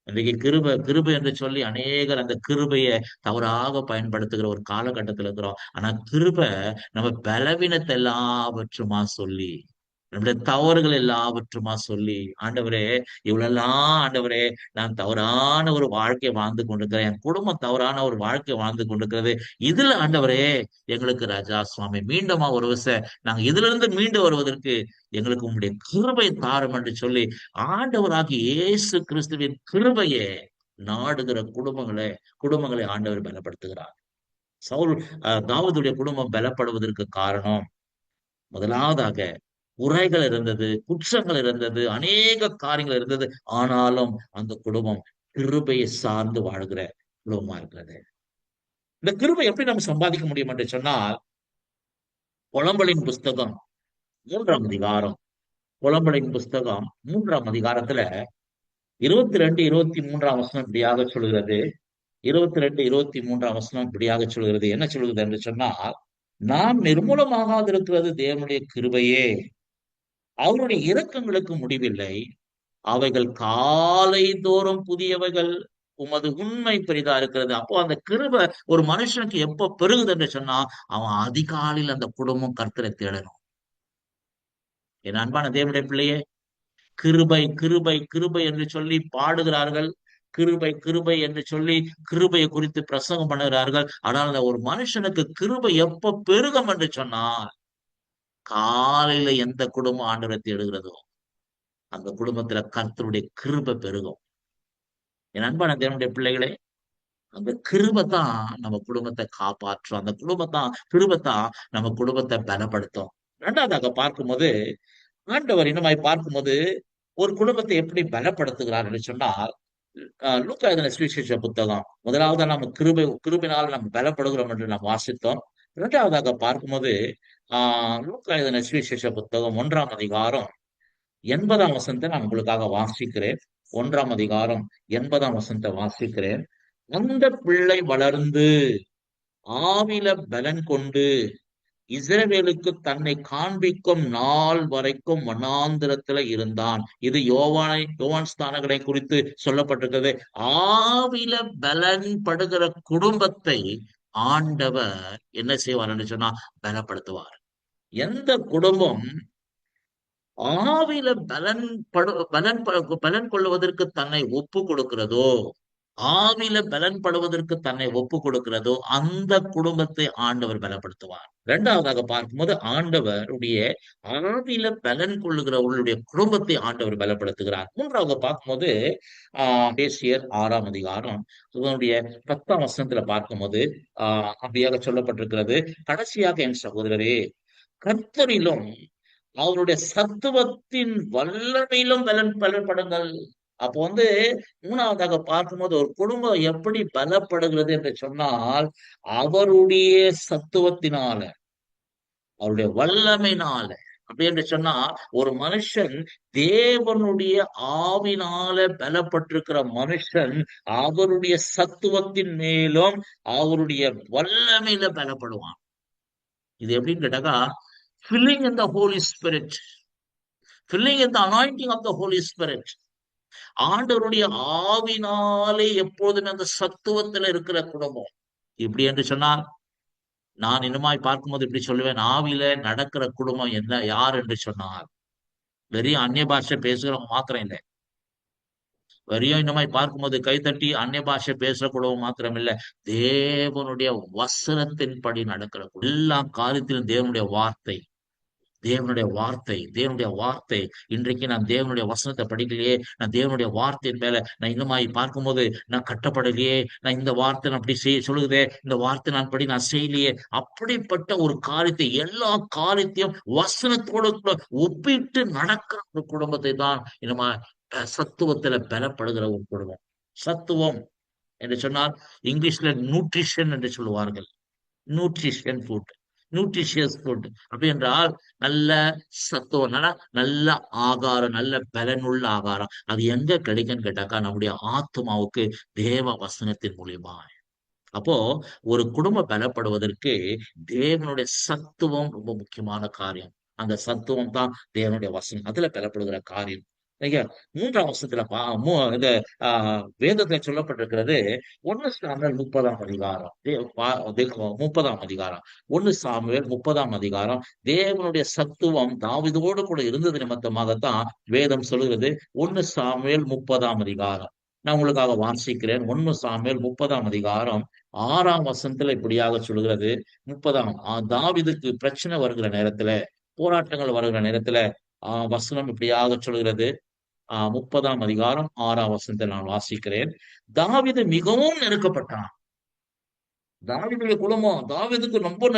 இன்றைக்கு கிருபை கிருபை என்று சொல்லி அநேகர் அந்த கிருபையை தவறாக பயன்படுத்துகிற ஒரு காலகட்டத்தில் இருக்கிறோம். ஆனா கிருபை நம்ம பலவீனத்தை எல்லாவற்றுமா சொல்லி, நம்முடைய தவறுகள் எல்லாவற்றுமா சொல்லி, ஆண்டவரே, இவ்வளெல்லாம் ஆண்டவரே, நான் தவறான ஒரு வாழ்க்கை வாழ்ந்து கொண்டிருக்கிறேன், என் குடும்பம் தவறான ஒரு வாழ்க்கை வாழ்ந்து கொண்டிருக்கிறது, இதுல ஆண்டவரே எங்களுக்கு ராஜா சுவாமி மீண்டுமா ஒரு விஷயம் நாங்க இதுல இருந்து மீண்டு வருவதற்கு எங்களுக்கு உங்களுடைய கிருபை தாரும் என்று சொல்லி, ஆண்டவராகி இயேசு கிறிஸ்துவின் கிருபையே நாடுகிற குடும்பங்களை ஆண்டவர் பலப்படுத்துகிறார். சவுல் தாவீதுடைய குடும்பம் பலப்படுவதற்கு காரணம், முதலாவதாக குறைகள் இருந்தது, குற்றங்கள் இருந்தது, அநேக காரியங்கள் இருந்தது. ஆனாலும் அந்த குடும்பம் கிருபையை சார்ந்து வாழ்கிற குடும்பமா இருக்கிறது. இந்த கிருபை எப்படி நம்ம சம்பாதிக்க முடியும் என்று சொன்னால், புலம்பலின் புஸ்தகம் 3ஆம் அதிகாரம், புலம்பலின் புஸ்தகம் 3ஆம் அதிகாரத்துல 22, 23ஆம் வசனம் இப்படியாக சொல்கிறது. 22, 23ஆம் வசனம் இப்படியாக சொல்கிறது. என்ன சொல்கிறது என்று சொன்னால், நாம் நிர்மூலமாகாதிருக்கிறது தேவனுடைய கிருபையே. அவருடைய இரக்கங்களுக்கு முடிவில்லை. அவைகள் காலை தோறும் புதியவைகள். உமது உண்மை பெரிதா இருக்கிறது. அப்போ அந்த கிருபை ஒரு மனுஷனுக்கு எப்ப பெருகுது என்று சொன்னா, அவன் அதிகாலையில் அந்த குடும்பம் கர்த்தரை தேடணும். என் அன்பான தேவனுடைய பிள்ளையே, கிருபை கிருபை கிருபை என்று சொல்லி பாடுகிறார்கள். கிருபை கிருபை என்று சொல்லி கிருபையை குறித்து பிரசங்கம் பண்ணுகிறார்கள். ஆனால் அந்த ஒரு மனுஷனுக்கு கிருபை எப்ப பெருகும் என்று சொன்னால், காலையில எந்த குடும்பம் ஆண்டவரை தேடுகிறதோ அந்த குடும்பத்துல கர்த்தருடைய கிருபை பெருகும். என் அன்பான தேவனுடைய பிள்ளைகளே, அந்த கிருபை தான் நம்ம குடும்பத்தை காப்பாற்றும். அந்த கிருபை தான் நம்ம குடும்பத்தை பலப்படுத்தும். இரண்டாவதாக பார்க்கும்போது, ஆண்டவர் இன்னமாய் பார்க்கும்போது ஒரு குடும்பத்தை எப்படி பலப்படுத்துகிறார் என்று சொன்னால், லூக்கா எழுதின சுவிசேஷ புத்தகம் முதலாவது நம்ம கிருபினால் நம்ம பலப்படுகிறோம் என்று நாம் வாசித்தோம். இரண்டாவதாக பார்க்கும்போது லூக்கா எழுதின சுவிசேஷ புத்தகம் 1 80 வசனத்தை நான் உங்களுக்காக வாசிக்கிறேன். 1 80 வசனத்தை வாசிக்கிறேன். அந்த பிள்ளை வளர்ந்து ஆவில பலன் கொண்டு இஸ்ரவேலுக்கு தன்னை காண்பிக்கும் நாள் வரைக்கும் வனாந்திரத்துல இருந்தான். இது யோவான் ஸ்தானங்களை குறித்து சொல்லப்பட்டிருக்கிறது. ஆவில பலன் படுகிற குடும்பத்தை ஆண்டவர் என்ன செய்வார் என்று சொன்னா பலப்படுத்துவார். எந்த குடும்பம் ஆவில பலன் கொள்வதற்கு தன்னை ஒப்பு கொடுக்கிறதோ, ஆவில பலன்படுவதற்கு தன்னை ஒப்பு கொடுக்கிறதோ அந்த குடும்பத்தை ஆண்டவர் பலப்படுத்துவார். இரண்டாவதாக பார்க்கும்போது ஆண்டவருடைய ஆவில பலன் கொள்ளுகிறவர்களுடைய குடும்பத்தை ஆண்டவர் பலப்படுத்துகிறார். மூன்றாவது பார்க்கும்போது பேசியர் 6 அதனுடைய 10 பார்க்கும்போது அப்படியாக சொல்லப்பட்டிருக்கிறது. கடைசியாக என் சகோதரரே, கர்த்தரிலும் அவருடைய சத்துவத்தின் வல்லமையிலும் பலப்படுங்கள். அப்போ மூணாவதாக பார்க்கும்போது ஒரு குடும்பம் எப்படி பலப்படுகிறது என்று சொன்னால், அவருடைய சத்துவத்தினால, அவருடைய வல்லமையினால. அப்படி என்று சொன்னா, ஒரு மனுஷன் தேவனுடைய ஆவினால பலப்பட்டிருக்கிற மனுஷன் அவருடைய சத்துவத்தின் மேலும் அவருடைய வல்லமையில பலப்படுவான். இது எப்படின்னு கேட்டாக்கா, filling in the Holy Spirit, filling in the anointing of the Holy Spirit. ஆண்டவருடைய ஆவினாலே எப்போதுமே அந்த சத்துவத்துல இருக்கிற குடும்பம். இப்படி என்று சொன்னால், நான் இன்னுமாய் பார்க்கும்போது இப்படி சொல்லுவேன், ஆவில நடக்கிற குடும்பம் என்ன யார் என்று சொன்னால், வெறும் அந்நிய பாஷை பேசுகிறவங்க மாத்திரம் இல்லை. வெறியும் இன்னமாய் பார்க்கும்போது கைத்தட்டி அந்நிய பாஷை பேசுற குடும்பம் மாத்திரம் இல்லை, தேவனுடைய வசனத்தின்படி நடக்கிற எல்லா காரியத்திலும் தேவனுடைய வார்த்தை. இன்றைக்கு நான் தேவனுடைய வசனத்தை படிக்கலையே, நான் தேவனுடைய வார்த்தையின் மேல நான் இன்னுமாய் பார்க்கும்போது நான் கட்டப்படலையே, நான் இந்த வார்த்தை நான் அப்படி சொல்லுதே, இந்த வார்த்தை நான் படி நான் செய்யலையே, அப்படிப்பட்ட ஒரு காரியத்தை எல்லா காரியத்தையும் வசனத்தோடு கூட ஒப்பிட்டு நடக்கிற ஒரு குடும்பத்தை தான் இன்னுமா சத்துவத்துல பலப்படுகிற ஒரு குடும்பம். சத்துவம் என்று சொன்னால் இங்கிலீஷ்ல நியூட்ரிஷன் என்று சொல்லுவார்கள். நியூட்ரிஷன் ஃபுட், நியூட்ரிஷியஸ் ஃபுட் அப்படி என்றால் நல்ல சத்துவம், நல்ல ஆகாரம், நல்ல பலனுள்ள ஆகாரம். அது எங்க கிடைக்குன்னு கேட்டாக்கா, நம்முடைய ஆத்மாவுக்கு தேவ வசனத்தின் மூலியமா. அப்போ ஒரு குடும்பம் பலப்படுவதற்கு தேவனுடைய சத்துவம் ரொம்ப முக்கியமான காரியம். அந்த சத்துவம் தான் தேவனுடைய வசனம், அதுல பலப்படுகிற காரியம். நீங்க 3 இந்த வேதத்துல சொல்லப்பட்டிருக்கிறது. 1 சாமுவேல் 30 அதிகாரம் 1 சாமுவேல் 30 அதிகாரம் தேவனுடைய சத்துவம் தாவீதோடு கூட இருந்தது நிமித்தமாகத்தான் வேதம் சொல்லுகிறது. 1 சாமுவேல் 30 அதிகாரம் நான் உங்களுக்காக வாசிக்கிறேன். 1 சாமுவேல் 30 அதிகாரம் 6 இப்படியாக சொல்லுகிறது. 30 தாவீதுக்கு பிரச்சனை வருகிற நேரத்துல, போராட்டங்கள் வருகிற நேரத்துல வசனம் இப்படியாக சொல்கிறது. 30 அதிகாரம் 6 நான் வாசிக்கிறேன். தாவீது மிகவும் நெருக்கப்பட்டான். தாவீதுடைய குடும்பம் தாவீதுக்கு ரொம்ப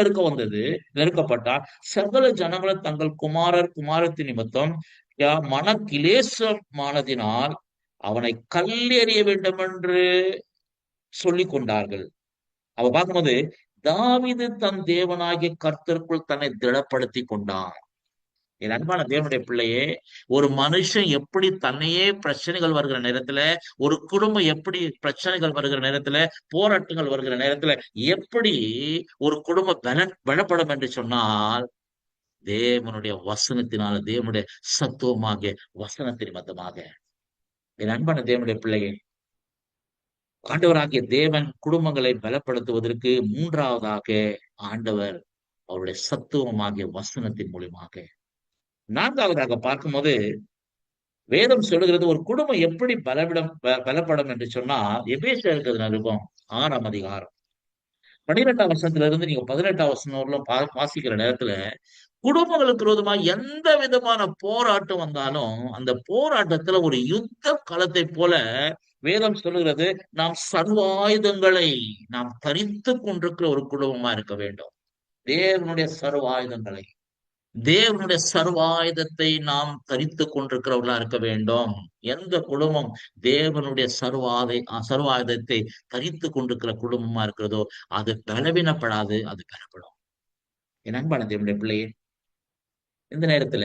நெருக்கப்பட்டான். சகல ஜனங்களும் தங்கள் குமாரத்தி நிமித்தம் மனக்கிலேசமானதினால் அவனை கல்லெறிய வேண்டும் என்று சொல்லிக் கொண்டார்கள். அவ பார்க்கும்போது தாவீது தன் தேவனாகிய கர்த்தருக்குள் தன்னை திடப்படுத்தி கொண்டான். என் அன்பான தேவனுடைய பிள்ளையே, ஒரு மனுஷன் எப்படி தன்னையே பிரச்சனைகள் வருகிற நேரத்துல, ஒரு குடும்பம் எப்படி பிரச்சனைகள் வருகிற நேரத்துல, போராட்டங்கள் வருகிற நேரத்துல எப்படி ஒரு குடும்பம் பலப்படும் என்று சொன்னால், தேவனுடைய வசனத்தினால, தேவனுடைய சத்துவமாக, வசனத்தின் மத்தமாக. என் அன்பான தேவனுடைய பிள்ளையே, ஆண்டவராகிய தேவன் குடும்பங்களை பலப்படுத்துவதற்கு மூன்றாவதாக ஆண்டவர் அவருடைய சத்துவமாகிய வசனத்தின் மூலியமாக. நான்காவதாக பார்க்கும்போது, வேதம் சொல்லுகிறது ஒரு குடும்பம் எப்படி பலப்படும் என்று சொன்னா, எபேசியருக்கு நிருபம் 6 அதிகாரம் 12 வசனத்திலிருந்து நீங்க 18 வசனம் வரலும் வாசிக்கிற நேரத்துல, குடும்பங்களுக்கு விரோதமா எந்த விதமான போராட்டம் வந்தாலும், அந்த போராட்டத்துல ஒரு யுத்த களத்தை போல வேதம் சொல்லுகிறது, நாம் சர்வாயுதங்களை நாம் தரித்துக் கொண்டிருக்கிற ஒரு குடும்பமா இருக்க வேண்டும். தேவனுடைய சர்வாயுதங்களை, தேவனுடைய சர்வாயுதத்தை நாம் தரித்துக் கொண்டிருக்கிறவர்களா இருக்க வேண்டும். எந்த குடும்பம் தேவனுடைய சர்வாயுதத்தை தரித்துக் கொண்டிருக்கிற குடும்பமா இருக்கிறதோ, அது பலவீனப்படாது, அது பலப்படும். என் அன்பான தேவனுடைய பிள்ளையே, இந்த நேரத்துல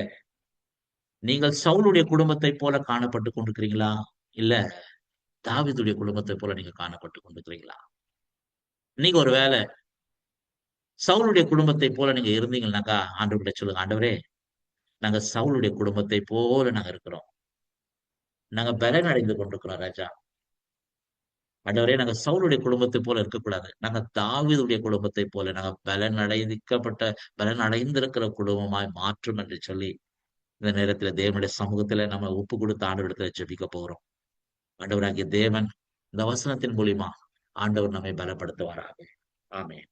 நீங்கள் சவுலுடைய குடும்பத்தை போல காணப்பட்டு கொண்டிருக்கிறீங்களா? இல்ல தாவீதுடைய குடும்பத்தை போல நீங்க காணப்பட்டு கொண்டிருக்கிறீங்களா? நீங்க ஒரு வேளை சவுலுடைய குடும்பத்தை போல நீங்க இருந்தீங்கன்னாக்கா, ஆண்டவர்கிட்ட சொல்லுங்க, ஆண்டவரே, நாங்க சவுலுடைய குடும்பத்தை போல நாங்க இருக்கிறோம். நாங்க பலன் அடைந்து கொண்டிருக்கிறோம் ராஜா. ஆண்டவரே, நாங்க சவுலுடைய குடும்பத்தை போல இருக்கக்கூடாது. நாங்க தாவீதுடைய குடும்பத்தை போல நாங்க பலன் அடைந்திருக்கிற குடும்பமாய் மாற்றும் என்று சொல்லி, இந்த நேரத்துல தேவனுடைய சமூகத்துல நம்ம ஒப்பு கொடுத்து ஆண்டவரிடத்துல ஜெபிக்க போறோம். ஆண்டவராகிய தேவன் இந்த வசனத்தின் மூலியமா ஆண்டவர் நம்மை பலப்படுத்துவாராக. ஆமென்.